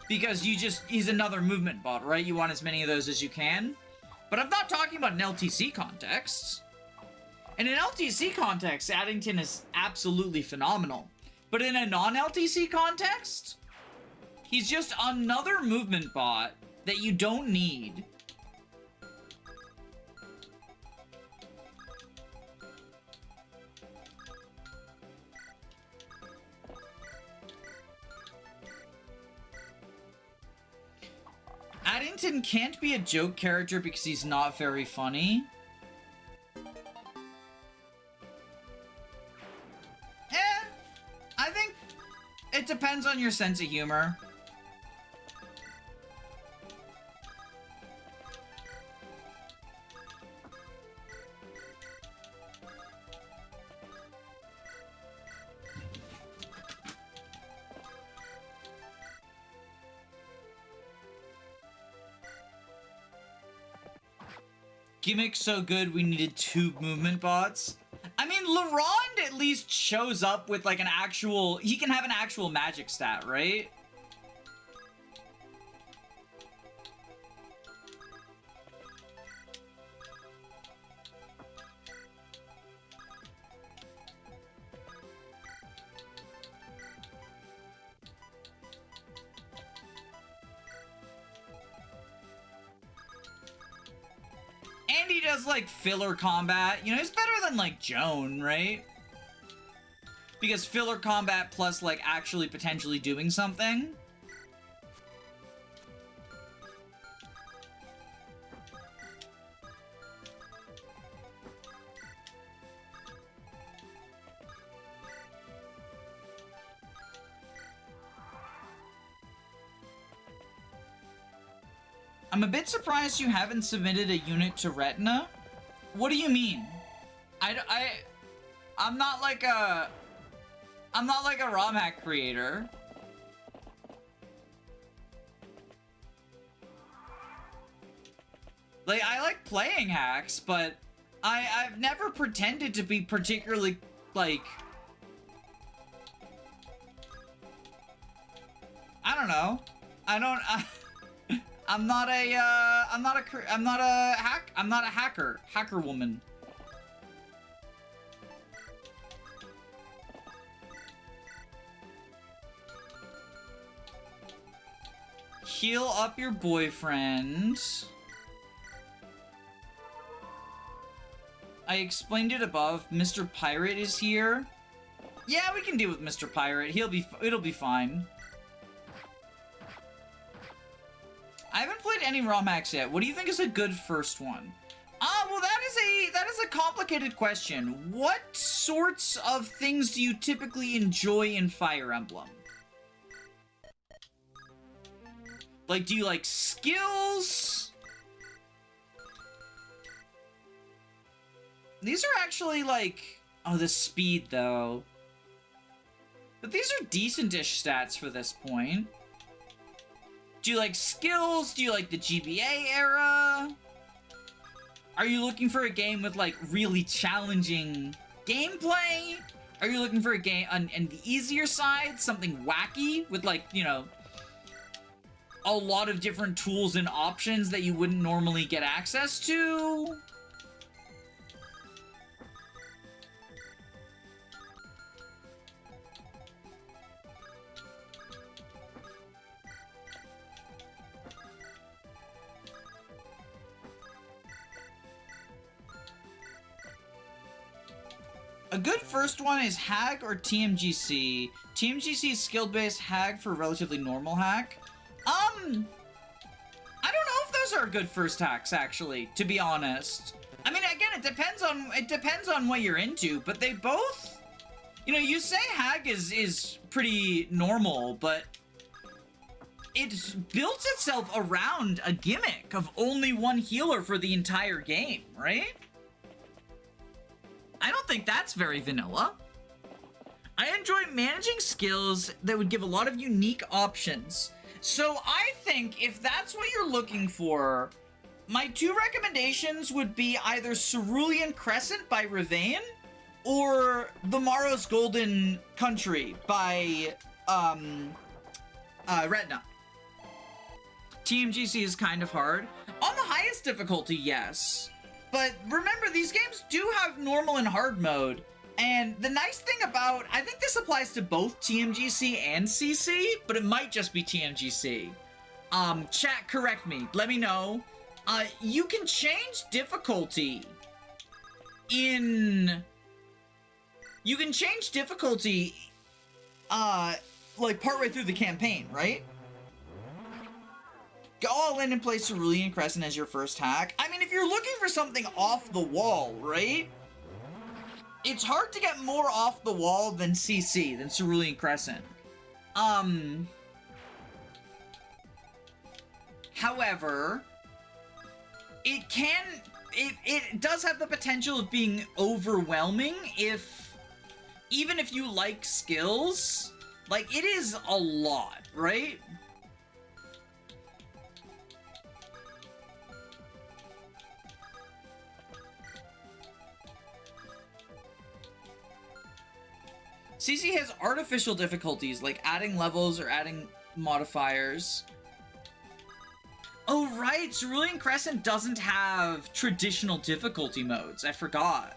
Because he's another movement bot, right? You want as many of those as you can. But I'm not talking about an LTC context. In an LTC context, Addington is absolutely phenomenal. But in a non-LTC context, he's just another movement bot that you don't need. Addington can't be a joke character because he's not very funny. I think it depends on your sense of humor. Gimmick so good we needed 2 movement bots. I mean, LaRond at least shows up with like an actual... He can have an actual magic stat, right? And he does, like, filler combat. You know, he's better than, like, Joan, right? Because filler combat plus, like, actually potentially doing something. I'm a bit surprised you haven't submitted a unit to Retina. What do you mean? I'm not like a ROM hack creator. Like, I like playing hacks, but I've never pretended to be particularly, like... I don't know. I'm not a hacker woman. Heal up your boyfriend. I explained it above. Mr. Pirate is here. Yeah, we can deal with Mr. Pirate. It'll be fine. I haven't played any ROM hacks yet. What do you think is a good first one? Well, that is a complicated question. What sorts of things do you typically enjoy in Fire Emblem? Like, do you like skills? These are actually like... Oh, the speed, though. But these are decent-ish stats for this point. Do you like skills? Do you like the GBA era? Are you looking for a game with, like, really challenging gameplay? Are you looking for a game on the easier side? Something wacky with, like, you know, a lot of different tools and options that you wouldn't normally get access to? A good first one is Hag or TMGC. TMGC is skill-based, Hag for relatively normal hack. I don't know if those are good first hacks, actually, to be honest. I mean, again, it depends on what you're into, but they both, you know, you say Hag is pretty normal, but it's built itself around a gimmick of only one healer for the entire game, right? I don't think that's very vanilla. I enjoy managing skills that would give a lot of unique options. So I think if that's what you're looking for, my two recommendations would be either Cerulean Crescent by Ravane or The Morrow's Golden Country by Retina. TMGC is kind of hard. On the highest difficulty, yes. But remember, these games do have normal and hard mode. And the nice thing about, I think this applies to both TMGC and CC, but it might just be TMGC. Chat, correct me. Let me know. You can change difficulty in... You can change difficulty, like partway through the campaign, right? Go all in and play Cerulean Crescent as your first hack. I mean, if you're looking for something off the wall, right? It's hard to get more off the wall than CC, than Cerulean Crescent. However, it does have the potential of being overwhelming even if you like skills. Like, it is a lot, right? CC has artificial difficulties, like adding levels or adding modifiers. Oh, right! Cerulean Crescent doesn't have traditional difficulty modes. I forgot.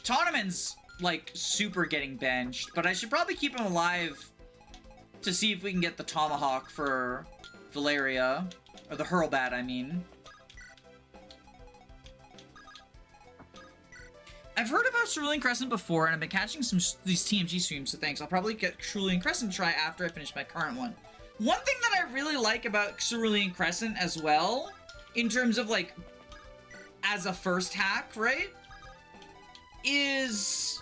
Tonamon's, like, super getting benched, but I should probably keep him alive to see if we can get the Tomahawk for Valeria. Or the Hurlbat, I mean. I've heard about Cerulean Crescent before, and I've been catching these TMG streams, so thanks. I'll probably get Cerulean Crescent to try after I finish my current one. One thing that I really like about Cerulean Crescent as well, in terms of, like, as a first hack, right, is...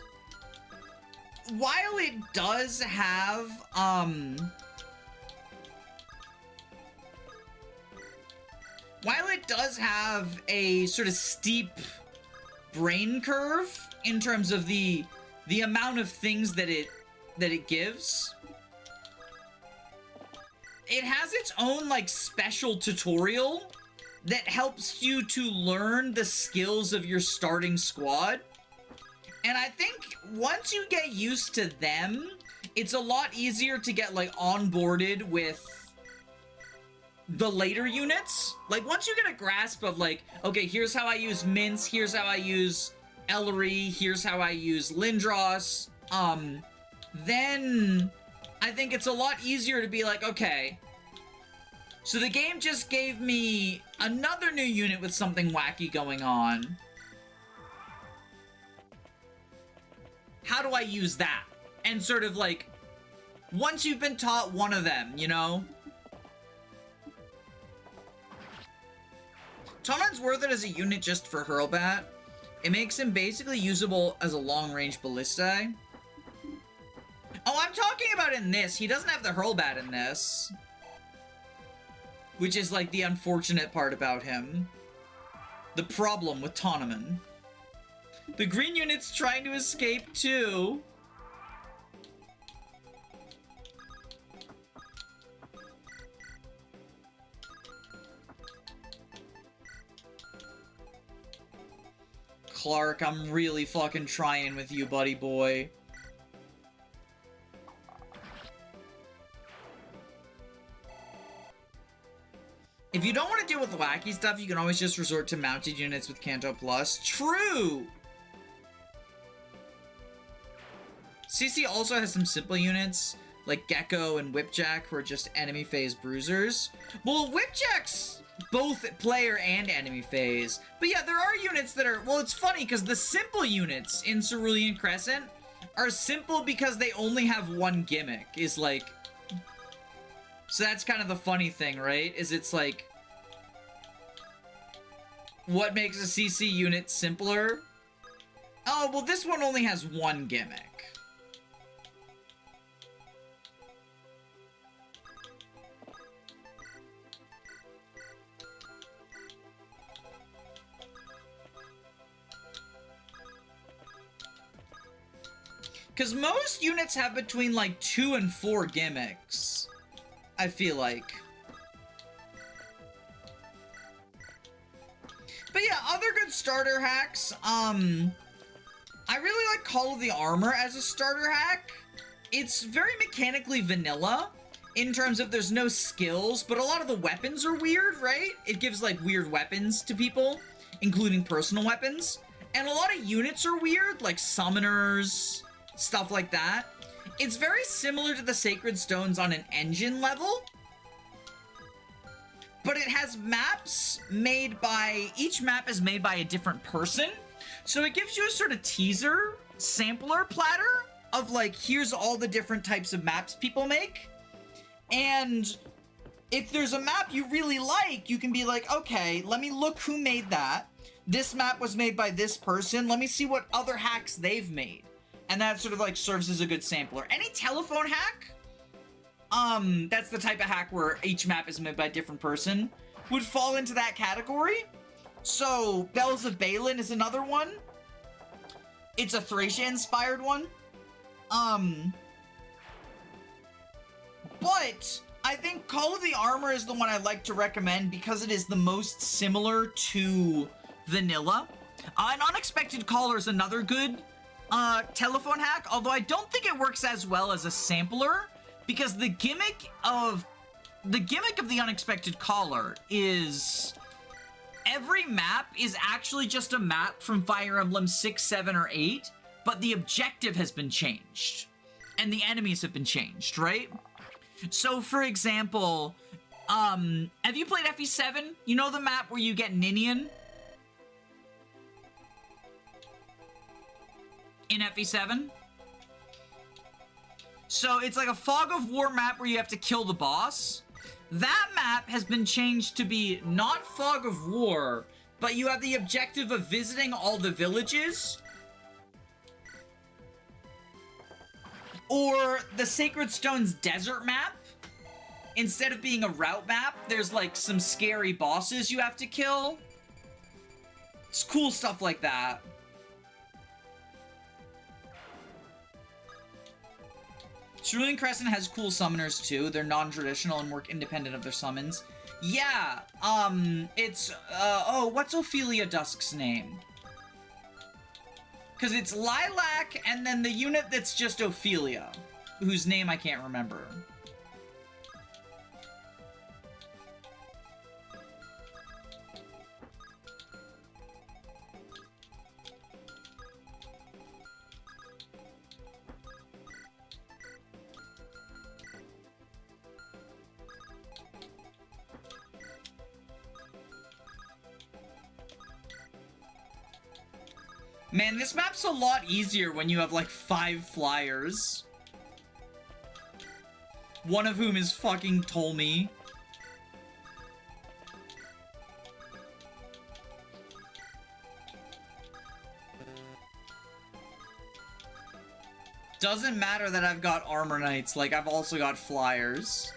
while it does have, a sort of steep brain curve in terms of the amount of things that it gives, it has its own, like, special tutorial that helps you to learn the skills of your starting squad. And I think once you get used to them, it's a lot easier to get, like, onboarded with the later units. Like, once you get a grasp of, like, okay, here's how I use Mince, here's how I use Ellery, here's how I use Lindros, then I think it's a lot easier to be like, okay, so the game just gave me another new unit with something wacky going on. How do I use that? And sort of, like, once you've been taught one of them, you know? Tonamon's worth it as a unit just for Hurlbat. It makes him basically usable as a long-range Ballista. Oh, I'm talking about in this. He doesn't have the Hurlbat in this. Which is, like, the unfortunate part about him. The problem with Tonaman. The green unit's trying to escape, too. Clark, I'm really fucking trying with you, buddy boy. If you don't want to deal with wacky stuff, you can always just resort to mounted units with Kanto Plus. True! CC also has some simple units, like Gecko and Whipjack, who are just enemy phase bruisers. Well, Whipjack's both player and enemy phase. But yeah, there are units that are... Well, it's funny, because the simple units in Cerulean Crescent are simple because they only have one gimmick, is like... So that's kind of the funny thing, right? Is it's like... What makes a CC unit simpler? Oh, well, this one only has one gimmick. Because most units have between, like, 2 and 4 gimmicks, I feel like. But yeah, other good starter hacks, I really like Call of the Armor as a starter hack. It's very mechanically vanilla, in terms of there's no skills, but a lot of the weapons are weird, right? It gives, like, weird weapons to people, including personal weapons. And a lot of units are weird, like summoners... Stuff like that. It's very similar to the Sacred Stones on an engine level. But it has maps made by... Each map is made by a different person. So it gives you a sort of teaser, sampler platter of, like, here's all the different types of maps people make. And if there's a map you really like, you can be like, okay, let me look who made that. This map was made by this person. Let me see what other hacks they've made. And that sort of, like, serves as a good sampler. Any telephone hack, that's the type of hack where each map is made by a different person, would fall into that category. So, Bells of Balin is another one. It's a Thracia-inspired one. But I think Call of the Armor is the one I like to recommend because it is the most similar to vanilla. An Unexpected Caller is another good telephone hack, although I don't think it works as well as a sampler, because the gimmick of the Unexpected Caller is every map is actually just a map from Fire Emblem 6, 7, or 8, but the objective has been changed, and the enemies have been changed, right? So, for example, have you played FE7? You know the map where you get Ninian? In FE7. So it's like a Fog of War map where you have to kill the boss. That map has been changed to be not Fog of War, but you have the objective of visiting all the villages. Or the Sacred Stones desert map. Instead of being a route map, there's like some scary bosses you have to kill. It's cool stuff like that. Cerulean Crescent has cool summoners too. They're non-traditional and work independent of their summons. Yeah, it's, oh, what's Ophelia Dusk's name? Because it's Lilac and then the unit that's just Ophelia, whose name I can't remember. Man, this map's a lot easier when you have, like, 5 flyers. One of whom is fucking Tolme. Doesn't matter that I've got Armor Knights, like, I've also got Flyers.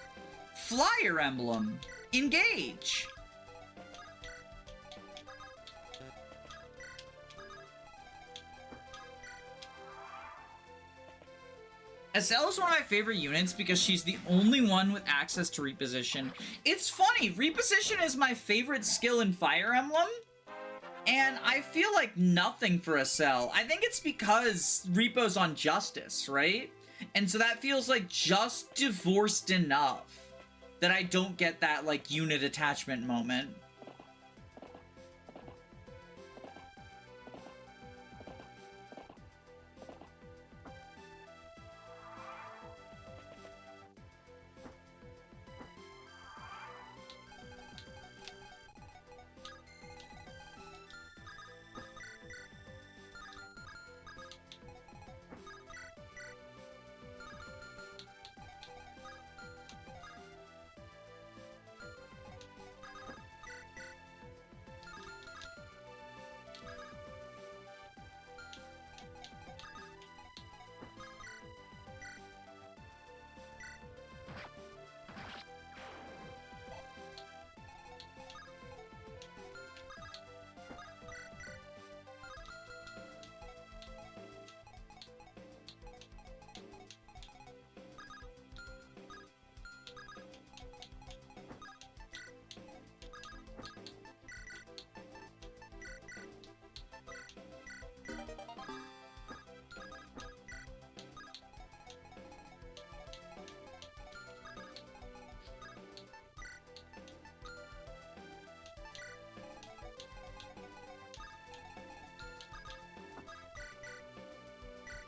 Flyer emblem. Engage. Estelle is one of my favorite units because she's the only one with access to reposition. It's funny, reposition is my favorite skill in Fire Emblem, and I feel like nothing for Estelle. I think it's because Repo's on Justice, right? And so that feels like just divorced enough that I don't get that, like, unit attachment moment.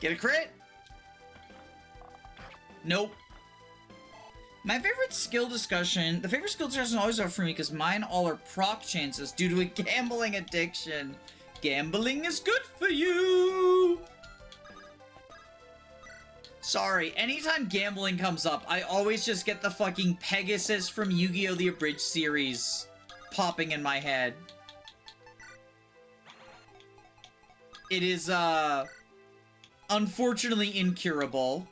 Get a crit? Nope. My favorite skill discussion, the favorite skill discussion always are for me because mine all are proc chances due to a gambling addiction. Gambling is good for you. Sorry, anytime gambling comes up, I always just get the fucking Pegasus from Yu-Gi-Oh! The Abridged series popping in my head. It is, unfortunately incurable.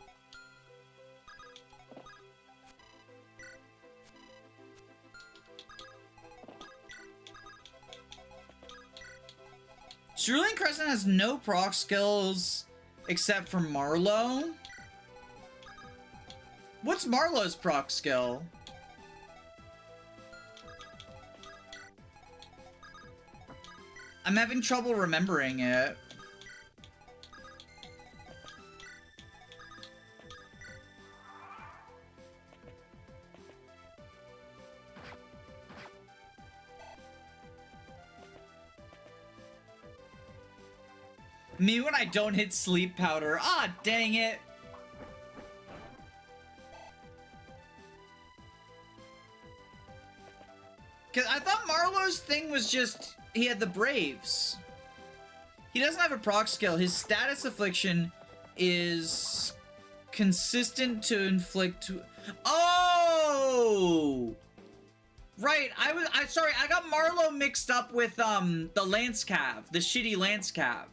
Cerulean Crescent has no proc skills except for Marlowe. What's Marlowe's proc skill? I'm having trouble remembering it. Me when I don't hit sleep powder. Ah, dang it. Cause I thought Marlowe's thing was just, he had the Braves. He doesn't have a proc skill. His status affliction is consistent to inflict. Oh! Right, sorry, I got Marlowe mixed up with, the Lance Cav, the shitty Lance Cav.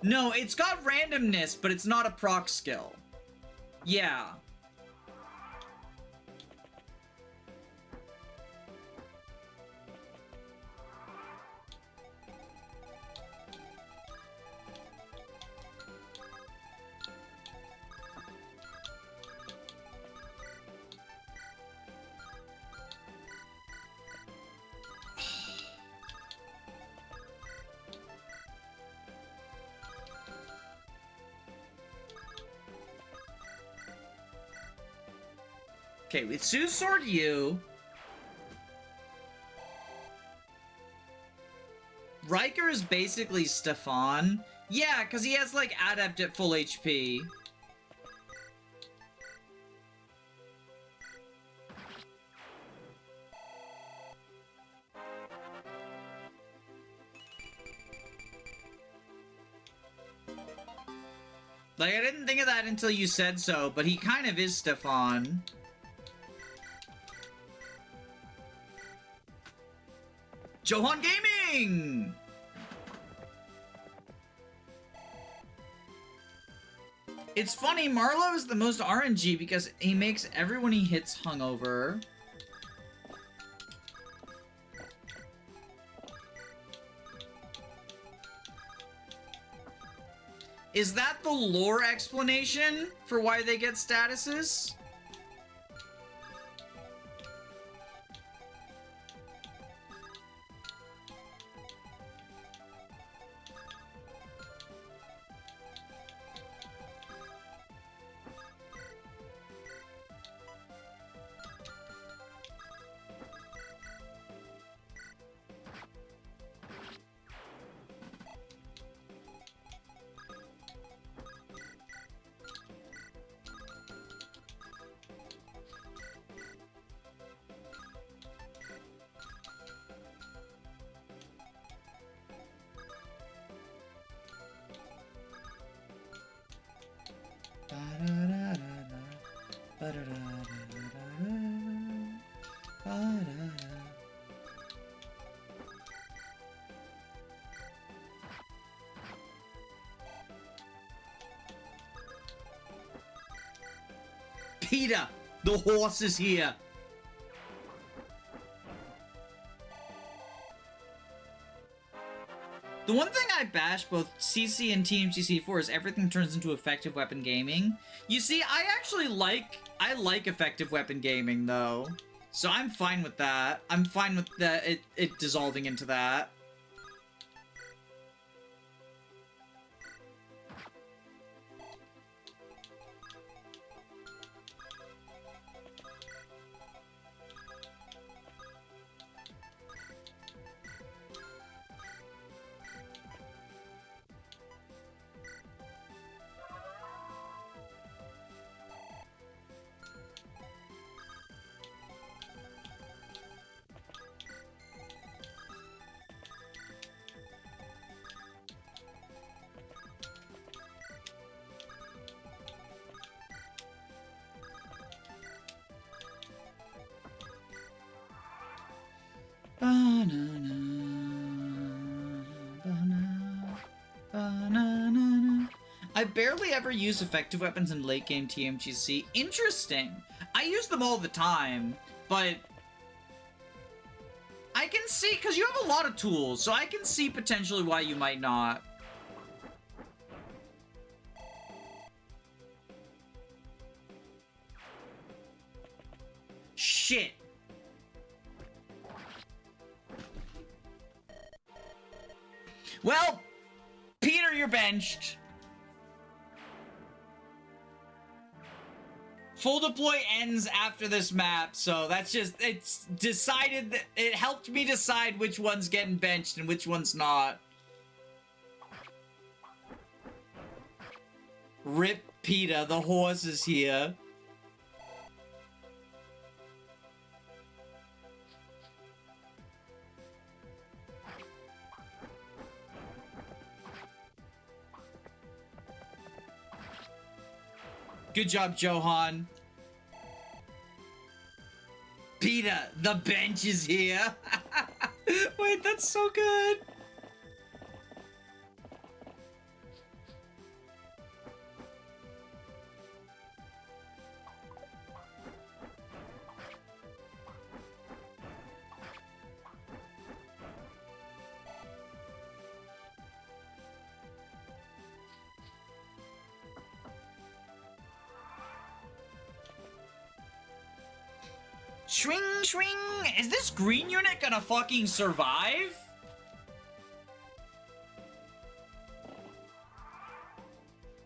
No, it's got randomness, but it's not a proc skill. Yeah. Okay, with Sue Sword U, Riker is basically Stefan. Yeah, because he has, like, Adept at full HP. Like, I didn't think of that until you said so, but he kind of is Stefan. Johan Gaming! It's funny, Marlowe is the most RNG because he makes everyone he hits hungover. Is that the lore explanation for why they get statuses? Peter, the horse is here. The one thing I bash both CC and TMGC for is everything turns into effective weapon gaming. You see, I actually like effective weapon gaming though. So I'm fine with that. I'm fine with it dissolving into that. I barely ever use effective weapons in late game TMGC. Interesting. I use them all the time, but I can see, because you have a lot of tools, so I can see potentially why you might not. Shit. Well, Peter, you're benched. Full deploy ends after this map, so that's just, it's decided that it helped me decide which one's getting benched and which one's not. Rip Peter, the horse is here. Good job, Johan. Peter, the bench is here. Wait, that's so good. Swing, swing! Is this green unit gonna fucking survive?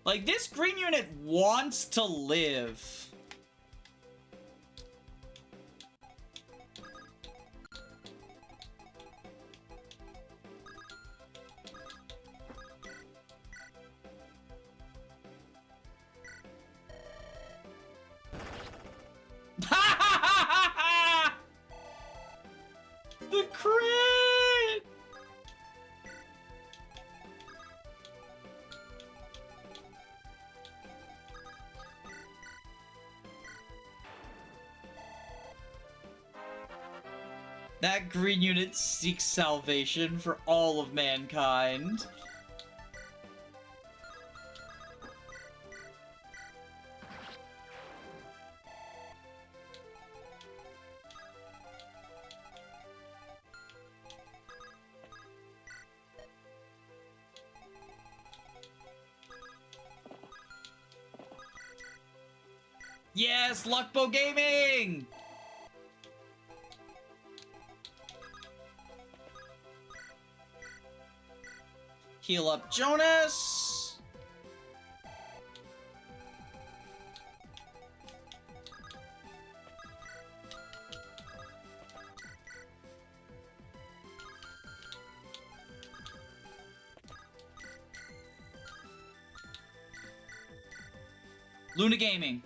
Like, this green unit wants to live. The crit! That green unit seeks salvation for all of mankind. Yes, Luckbo Gaming! Heal up Jonas. Luna Gaming.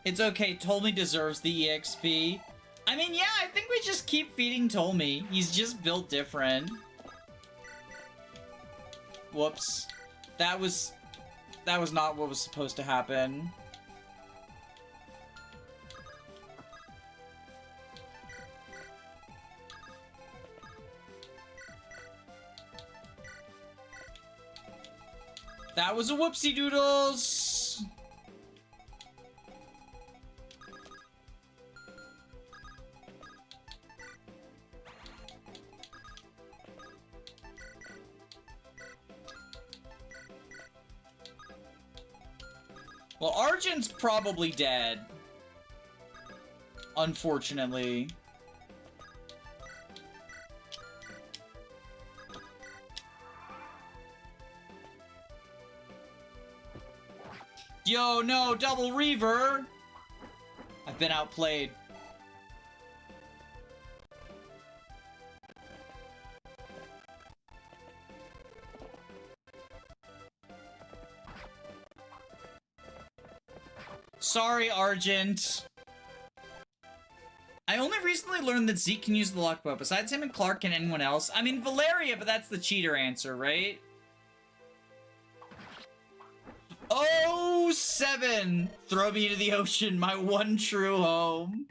It's okay, Tolmy deserves the EXP. I mean, yeah, I think we just keep feeding Tolmy. He's just built different. Whoops. That was not what was supposed to happen. That was a whoopsie doodles. Well, Argent's probably dead. Unfortunately. Yo, no, double Reaver! I've been outplayed. Sorry, Argent. I only recently learned that Zeke can use the luck bow. Besides him and Clark, can anyone else? I mean, Valeria, but that's the cheater answer, right? Oh, 7! Throw me to the ocean, my one true home.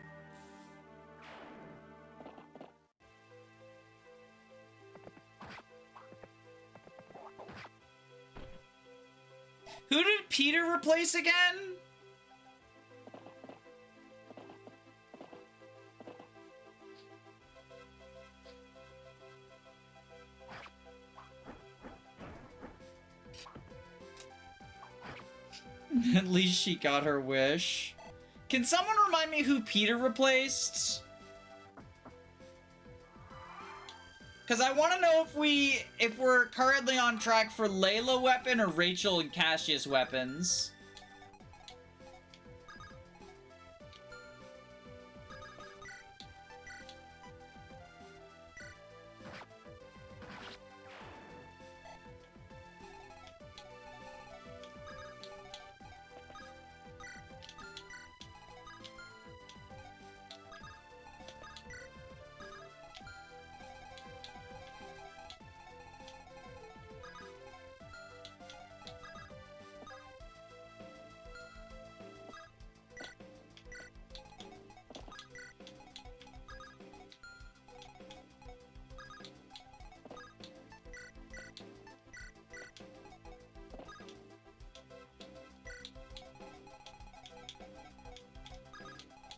Who did Peter replace again? At least she got her wish. Can someone remind me who Peter replaced? Because I want to know if we're currently on track for Layla weapon or Rachel and Cassius weapons.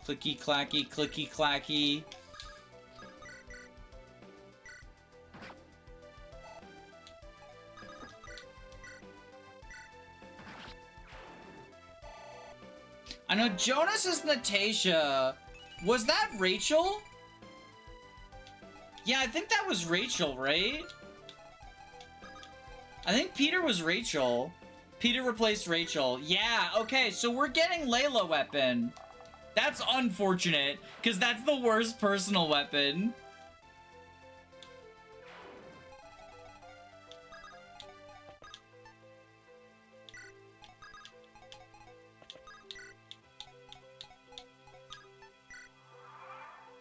Clicky clacky, clicky clacky. I know Jonas is Natasha. Was that Rachel? Yeah, I think that was Rachel, right? I think Peter was Rachel. Peter replaced Rachel. Yeah, okay, so we're getting Layla weapon. That's unfortunate, because that's the worst personal weapon.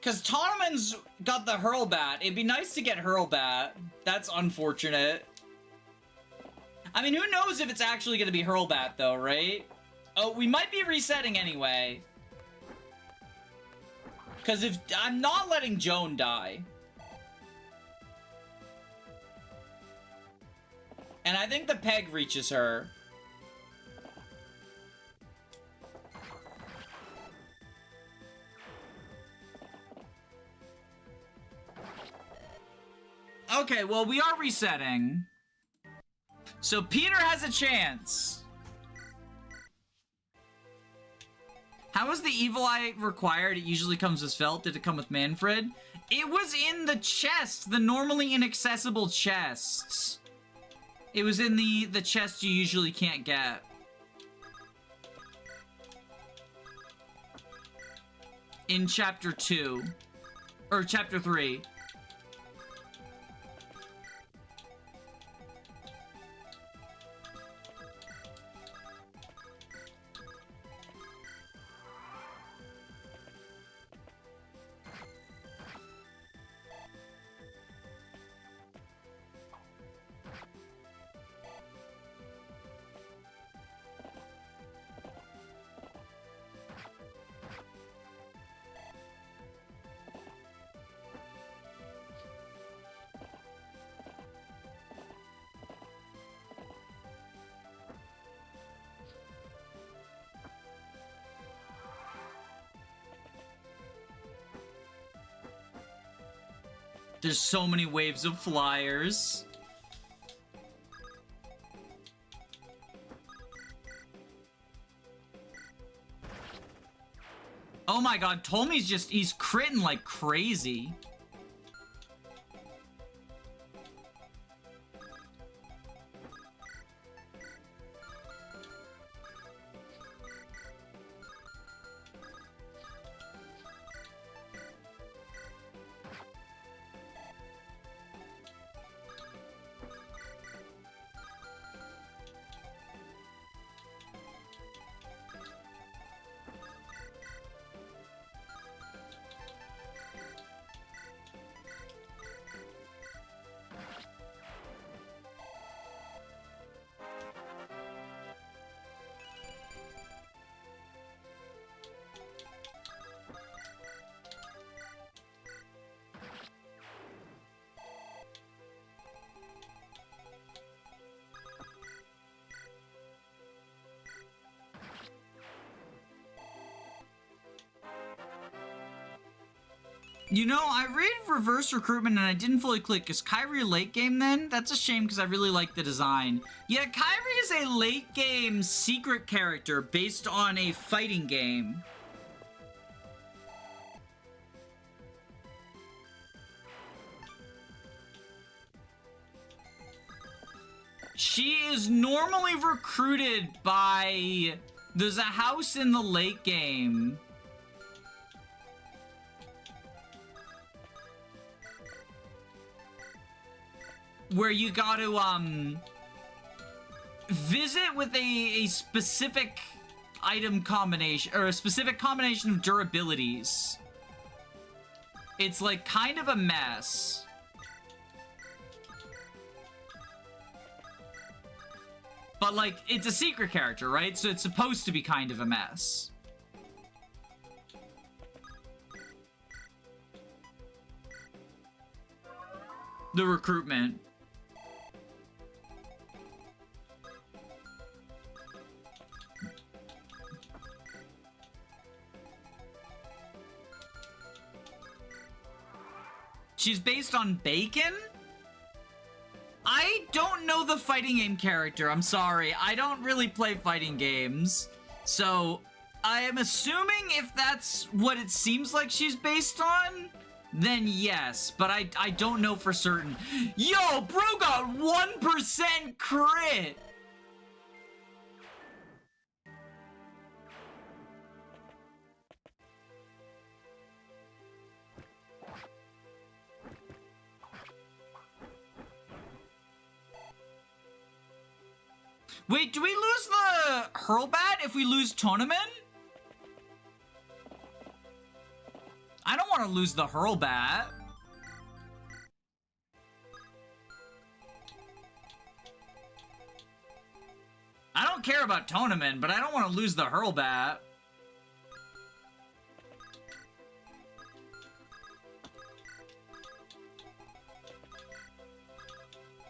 Because Tonaman's got the Hurlbat. It'd be nice to get Hurlbat. That's unfortunate. I mean, who knows if it's actually going to be Hurlbat, though, right? Oh, we might be resetting anyway. Because if I'm not letting Joan die. And I think the peg reaches her. Okay, well, we are resetting. So Peter has a chance. How is the evil eye required? It usually comes as felt. Did it come with Manfred? It was in the chest, the normally inaccessible chests. It was in the chest you usually can't get. In chapter 2. Or chapter 3. There's so many waves of flyers. Oh my god, Ptolemy's just, he's critting like crazy. You know, I read reverse recruitment and I didn't fully click. Is Kyrie a late game then? That's a shame because I really like the design. Yeah, Kyrie is a late game secret character based on a fighting game. She is normally recruited by... There's a house in the late game. Where you got to, visit with a specific item combination, or a specific combination of durabilities. It's, like, kind of a mess. But, like, it's a secret character, right? So it's supposed to be kind of a mess. The recruitment. She's based on Bacon? I don't know the fighting game character. I'm sorry. I don't really play fighting games. So, I am assuming if that's what it seems like she's based on, then yes. But I don't know for certain. Yo, bro got 1% crit! Wait, do we lose the Hurlbat if we lose Tournament? I don't want to lose the Hurlbat. I don't care about Tournament, but I don't want to lose the Hurlbat.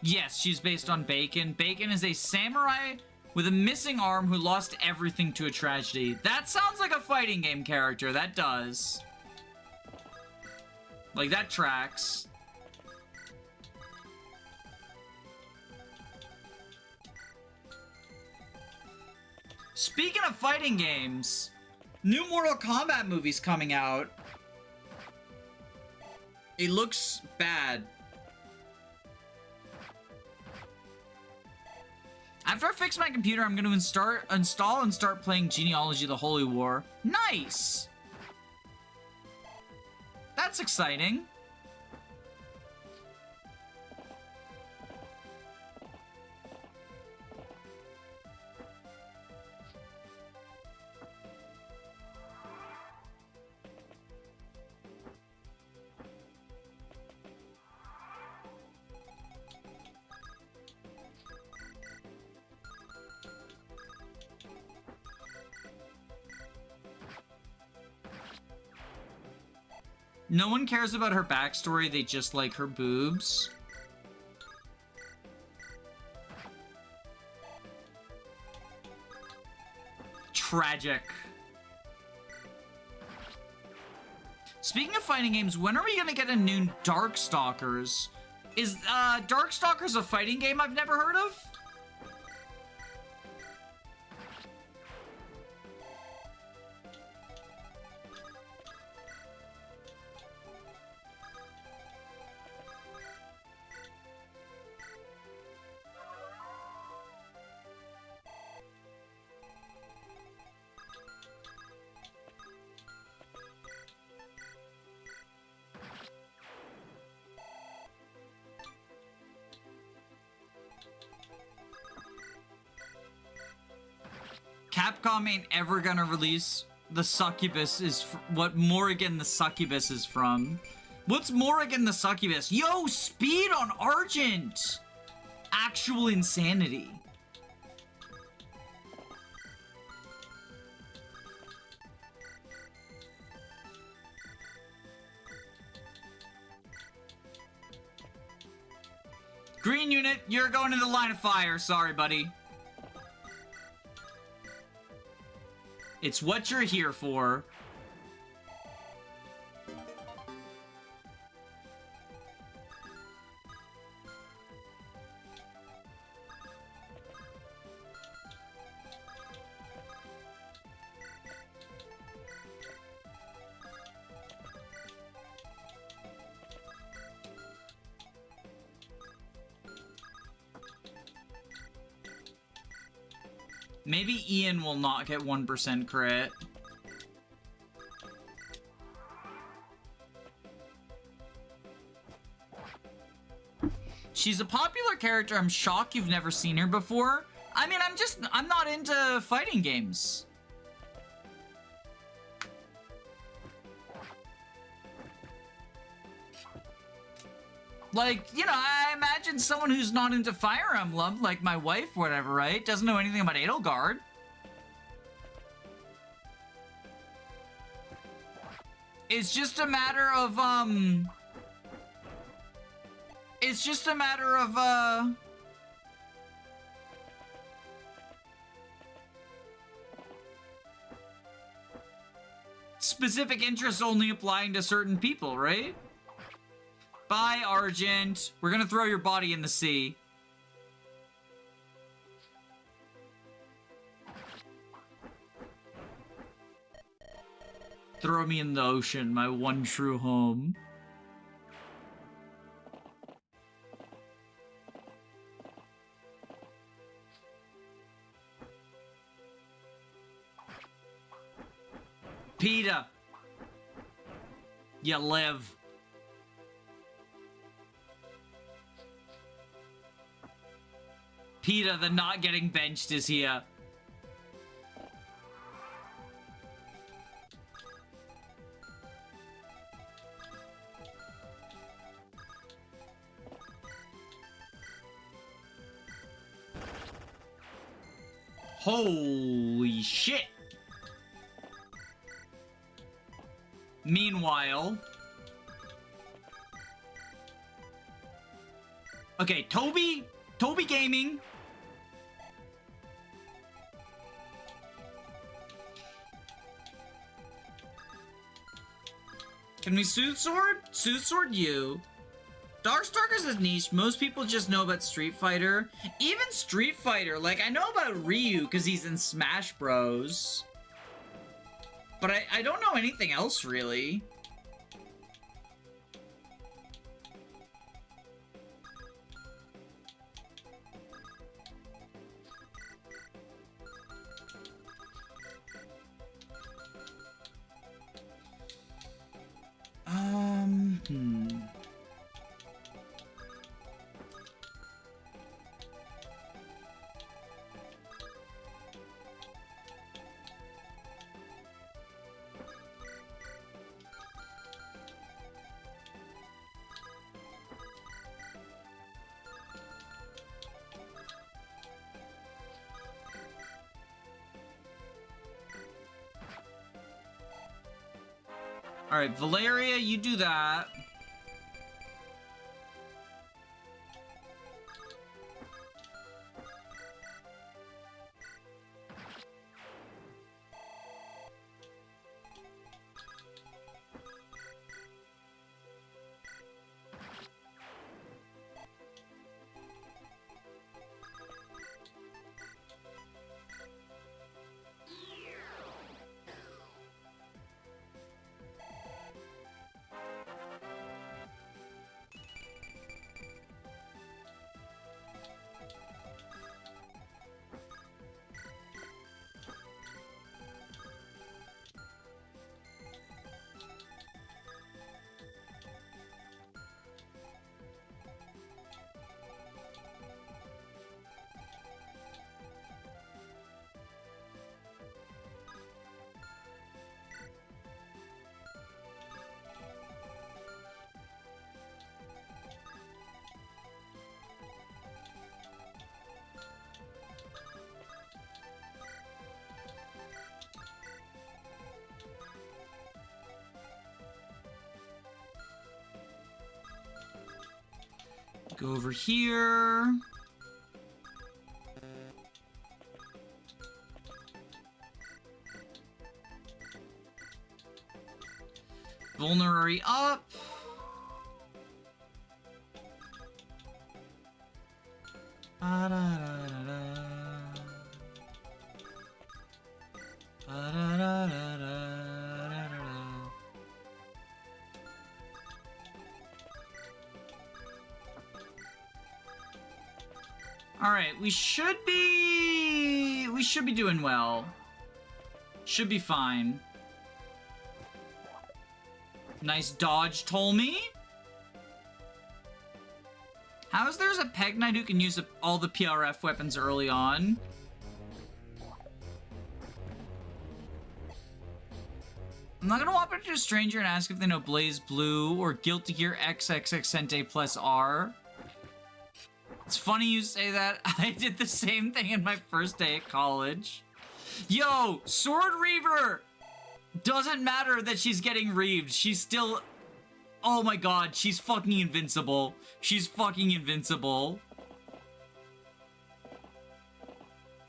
Yes, she's based on Bacon. Bacon is a samurai with a missing arm who lost everything to a tragedy. That sounds like a fighting game character. That does. Like, that tracks. Speaking of fighting games, New Mortal Kombat movie's coming out. It looks bad. After I fix my computer, I'm going to install and start playing Genealogy: The Holy War. Nice! That's exciting. No one cares about her backstory, they just like her boobs. Tragic. Speaking of fighting games, when are we gonna get a new Darkstalkers? Is Darkstalkers a fighting game I've never heard of? Capcom ain't ever gonna release the Succubus what Morrigan the Succubus is from. What's Morrigan the Succubus? Yo, speed on Argent! Actual insanity. Green unit, you're going to the line of fire. Sorry, buddy. It's what you're here for. Maybe Ian will not get 1% crit. She's a popular character. I'm shocked you've never seen her before. I mean, I'm not into fighting games. Like, you know, I imagine someone who's not into Fire Emblem, like my wife, whatever, right? Doesn't know anything about Edelgard. It's just a matter of, It's just a matter of, specific interests only applying to certain people, right? Bye, Argent. We're gonna throw your body in the sea. Throw me in the ocean, my one true home. PETA. You live. PETA, the not getting benched, is here. Holy shit. Meanwhile... Okay, Toby Gaming... Can we Sooth Sword? Sooth Sword you. Darkstalkers is niche. Most people just know about Street Fighter. Even Street Fighter, like, I know about Ryu because he's in Smash Bros. But I don't know anything else, really. Alright, Valeria, you do that. Go over here. Vulnerary up. Alright, we should be doing well. Should be fine. Nice dodge, Tolme. How is there's a Peg Knight who can use all the PRF weapons early on? I'm not gonna walk up to a stranger and ask if they know Blaze Blue or Guilty Gear XXXente plus R. It's funny you say that. I did the same thing in my first day at college. Yo, Sword Reaver! Doesn't matter that she's getting reaved. She's still... Oh my god, she's fucking invincible. She's fucking invincible.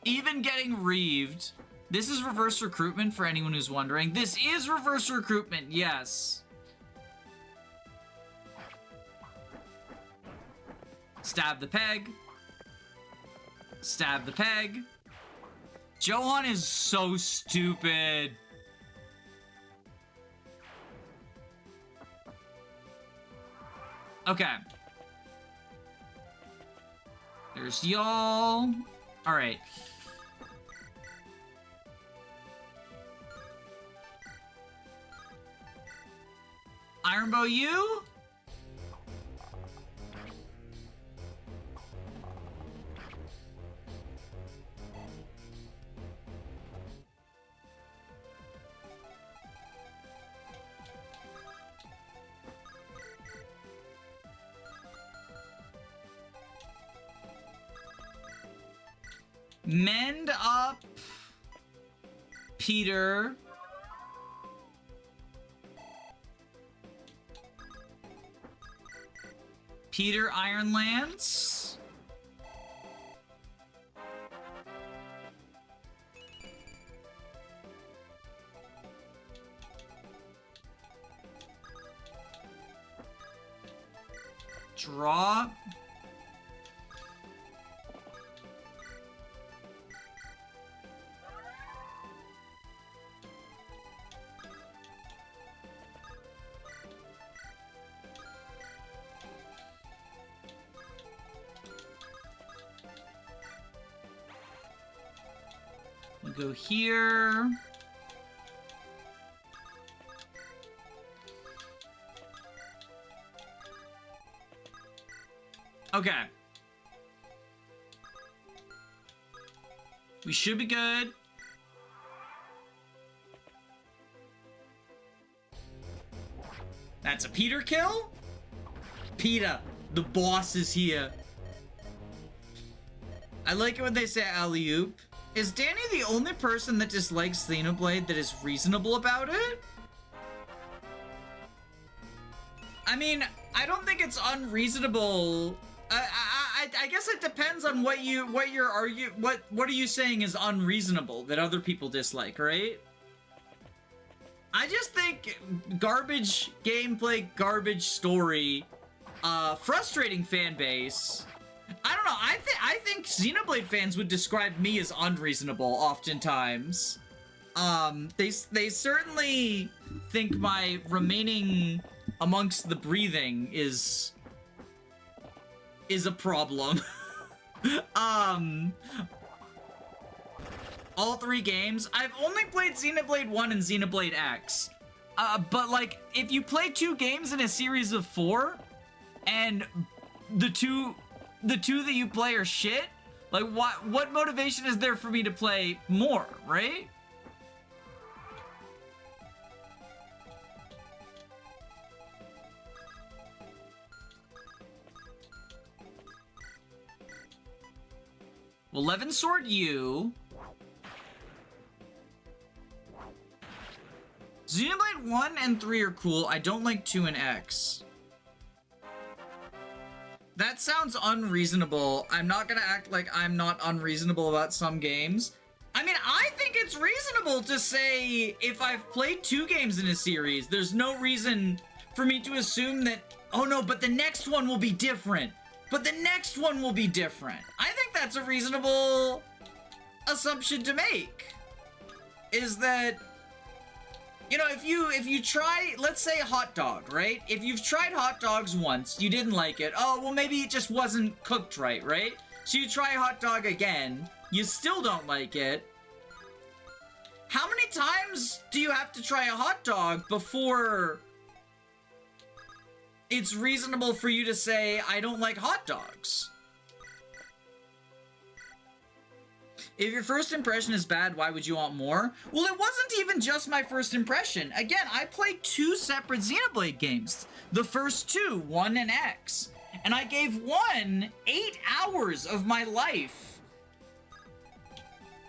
Even getting reaved. This is reverse recruitment for anyone who's wondering. This is reverse recruitment, yes. Stab the peg. Stab the peg. Johan is so stupid. Okay. There's y'all. Alright. Ironbow, you? Mend up Peter. Peter Ironlands. Drop. We'll go here. Okay. We should be good. That's a Peter kill? Peter, the boss is here. I like it when they say alley-oop. Is Danny the only person that dislikes Xenoblade that is reasonable about it? I mean, I don't think it's unreasonable. I guess it depends on what are you saying is unreasonable that other people dislike, right? I just think garbage gameplay, garbage story, frustrating fan base. I don't know. I think Xenoblade fans would describe me as unreasonable oftentimes. They certainly think my remaining amongst the breathing is a problem. All three games. I've only played Xenoblade 1 and Xenoblade X. But like, if you play 2 games in a series of 4, and the two that you play are shit, like what motivation is there for me to play more, right? Well, 11 Sword U. Xenoblade 1 and 3 are cool. I don't like 2 and X. That sounds unreasonable. I'm not gonna act like I'm not unreasonable about some games. I mean, I think it's reasonable to say if I've played 2 games in a series, there's no reason for me to assume that, oh no, but the next one will be different. But the next one will be different. I think that's a reasonable assumption to make. Is that, you know, if you try, let's say hot dog, right? If you've tried hot dogs once, you didn't like it. Oh, well, maybe it just wasn't cooked right, right? So you try hot dog again, you still don't like it. How many times do you have to try a hot dog before it's reasonable for you to say, I don't like hot dogs? If your first impression is bad, why would you want more? Well, it wasn't even just my first impression. Again, I played 2 separate Xenoblade games. The first 2, 1 and X. And I gave 1 8 hours of my life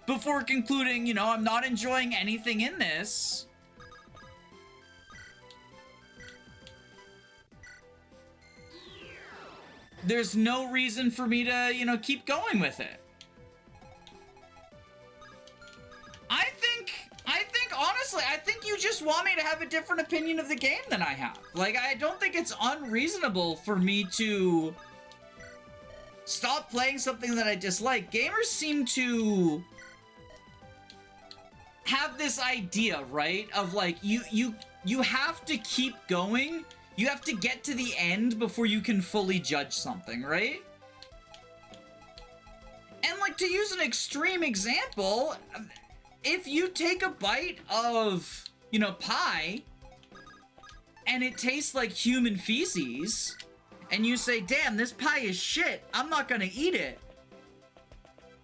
before concluding, you know, I'm not enjoying anything in this. There's no reason for me to, you know, keep going with it. Honestly, I think you just want me to have a different opinion of the game than I have. Like, I don't think it's unreasonable for me to stop playing something that I dislike. Gamers seem to have this idea, right? Of like, you have to keep going. You have to get to the end before you can fully judge something, right? And like, to use an extreme example, if you take a bite of, you know, pie, and it tastes like human feces, and you say, damn, this pie is shit, I'm not gonna eat it.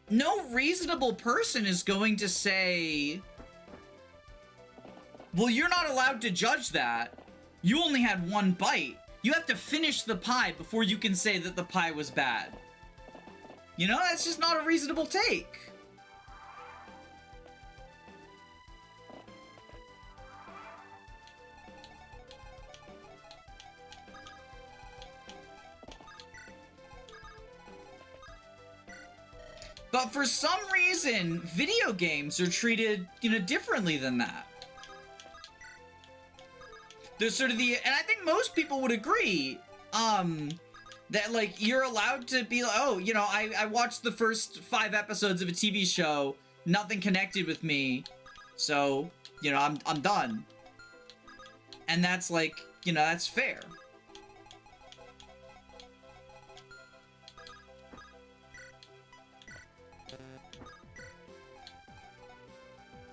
No reasonable person is going to say, well, you're not allowed to judge that. You only had 1 bite. You have to finish the pie before you can say that the pie was bad. You know, that's just not a reasonable take. But for some reason, video games are treated, you know, differently than that. There's sort of the, and I think most people would agree, that like, you're allowed to be like, oh, you know, I watched the first 5 episodes of a TV show, nothing connected with me, so, you know, I'm done. And that's like, you know, that's fair.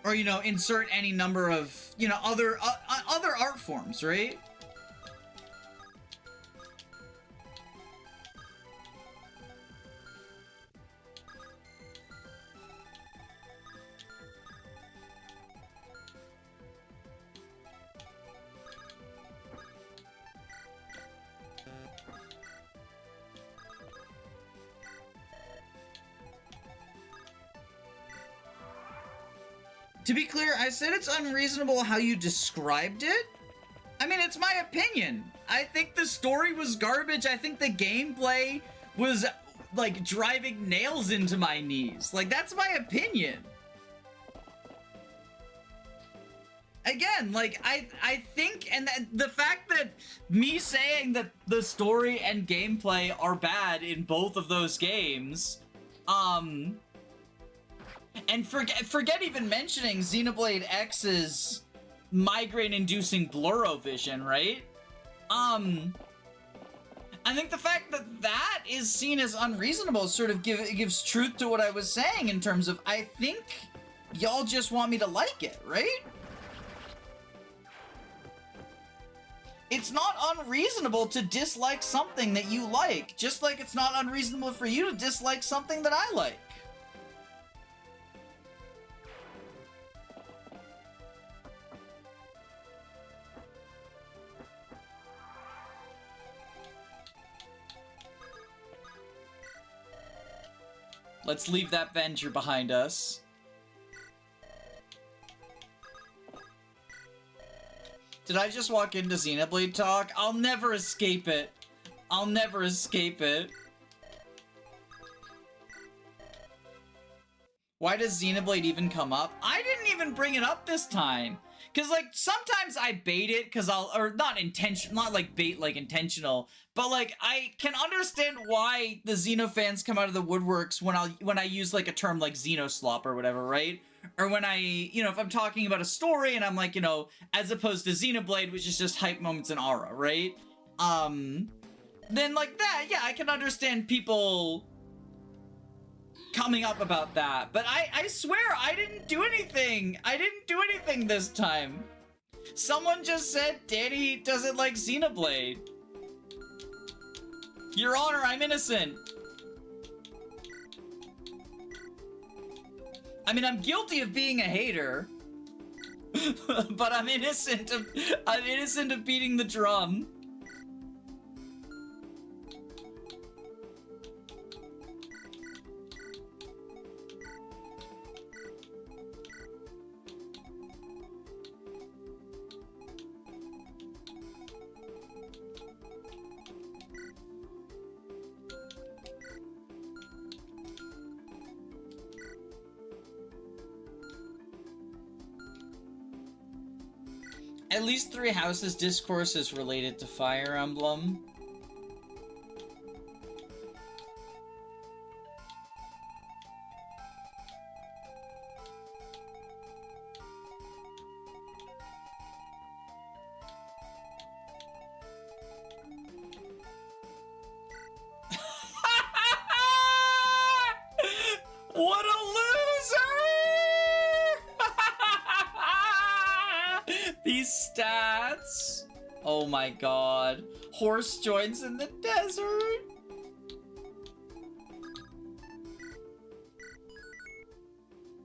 Or, you know, insert any number of, you know, other art forms, right? To be clear, I said it's unreasonable how you described it. I mean, it's my opinion. I think the story was garbage. I think the gameplay was, like, driving nails into my knees. Like, that's my opinion. Again, like, I think, and the fact that me saying that the story and gameplay are bad in both of those games, and forget even mentioning Xenoblade X's migraine-inducing blurrovision, right? I think the fact that that is seen as unreasonable sort of gives truth to what I was saying in terms of, I think y'all just want me to like it, right? It's not unreasonable to dislike something that you like, just like it's not unreasonable for you to dislike something that I like. Let's leave that venture behind us. Did I just walk into Xenoblade talk? I'll never escape it. I'll never escape it. Why does Xenoblade even come up? I didn't even bring it up this time. Cause like sometimes I bait it cause or not like bait like intentional, but like I can understand why the Xeno fans come out of the woodworks when I use like a term like Xenoslop or whatever, right? Or when I, you know, if I'm talking about a story and I'm like, you know, as opposed to Xenoblade, which is just hype moments and aura, right? Then like that, yeah, I can understand people coming up about that, but I swear I didn't do anything. I didn't do anything this time. Someone just said Danny doesn't like Xenoblade. Your Honor, I'm innocent. I mean, I'm guilty of being a hater, but I'm innocent of beating the drum. At least Three Houses discourse is related to Fire Emblem. What a loser! These stats. Oh my god. Horse joins in the desert.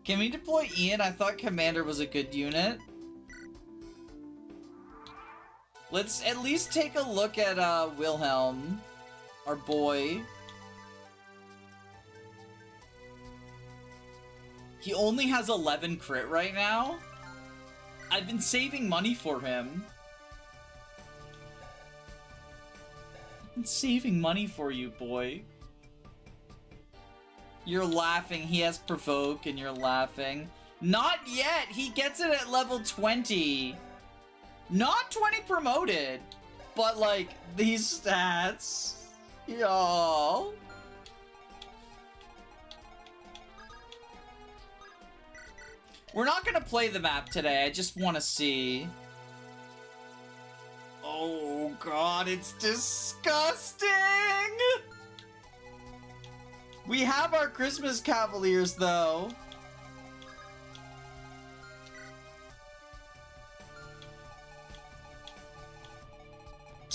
Can we deploy Ian? I thought Commander was a good unit. Let's at least take a look at Wilhelm, our boy. He only has 11 crit right now. I've been saving money for him. I've been saving money for you, boy. You're laughing. He has Provoke and you're laughing. Not yet. He gets it at level 20. Not 20 promoted. But, like, these stats. Y'all. We're not gonna play the map today, I just wanna see. Oh god, it's disgusting! We have our Christmas Cavaliers, though.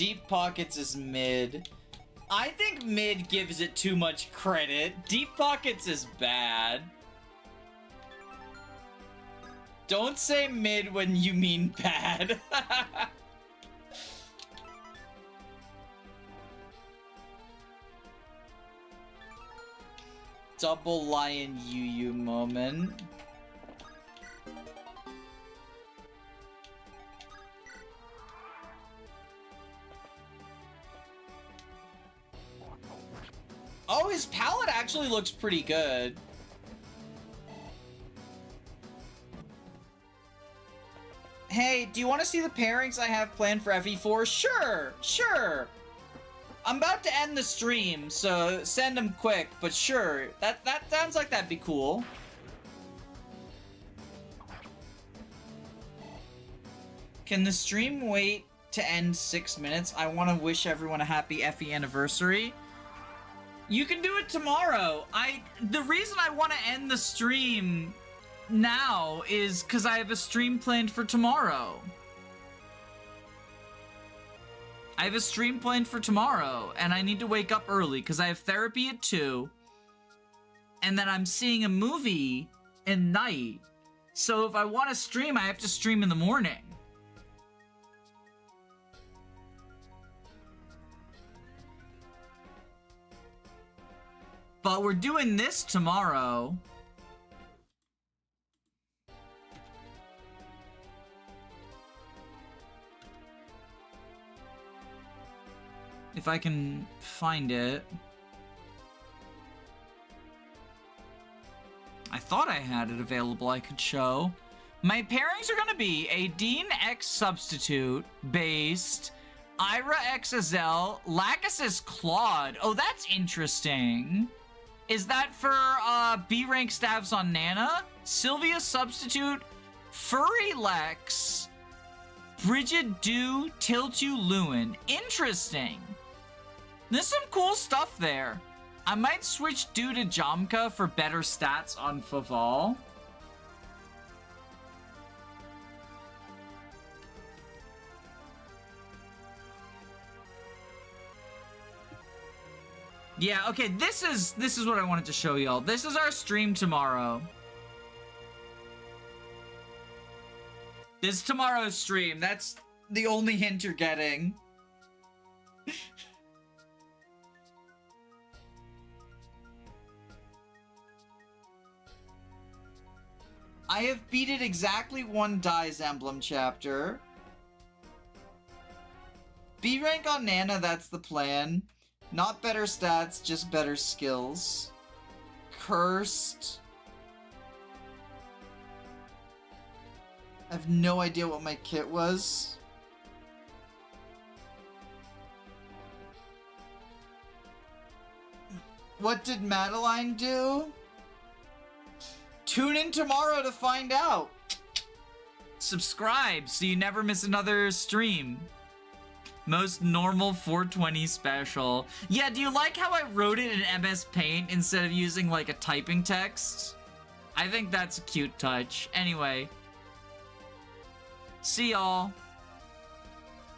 Deep Pockets is mid. I think mid gives it too much credit. Deep Pockets is bad. Don't say mid when you mean bad. Double Lion Yu moment. Oh, his palette actually looks pretty good. Hey, do you want to see the pairings I have planned for FE4? Sure, sure. I'm about to end the stream, so send them quick, but sure. That sounds like that'd be cool. Can the stream wait to end 6 minutes? I want to wish everyone a happy FE anniversary. You can do it tomorrow. The reason I want to end the stream now is because I have a stream planned for tomorrow. I have a stream planned for tomorrow, and I need to wake up early because I have therapy at 2. And then I'm seeing a movie at night. So if I want to stream, I have to stream in the morning. But we're doing this tomorrow. If I can find it. I thought I had it available I could show. My pairings are gonna be a Dean X substitute based, Ira X Azel, Lacus's Claude. Oh, that's interesting. Is that for B rank stabs on Nana? Sylvia substitute, Furry Lex, Bridget Do, Tiltu Lewin. Interesting. There's some cool stuff there. I might switch Do to Jamka for better stats on Faval. Yeah, okay, this is what I wanted to show y'all. This is our stream tomorrow. This is tomorrow's stream. That's the only hint you're getting. I have beaten exactly 1 Dai's Emblem chapter. B rank on Nana, that's the plan. Not better stats, just better skills. Cursed. I have no idea what my kit was. What did Madeline do? Tune in tomorrow to find out. Subscribe so you never miss another stream. Most normal 420 special. Yeah, do you like how I wrote it in MS Paint instead of using like a typing text? I think that's a cute touch. Anyway. See y'all.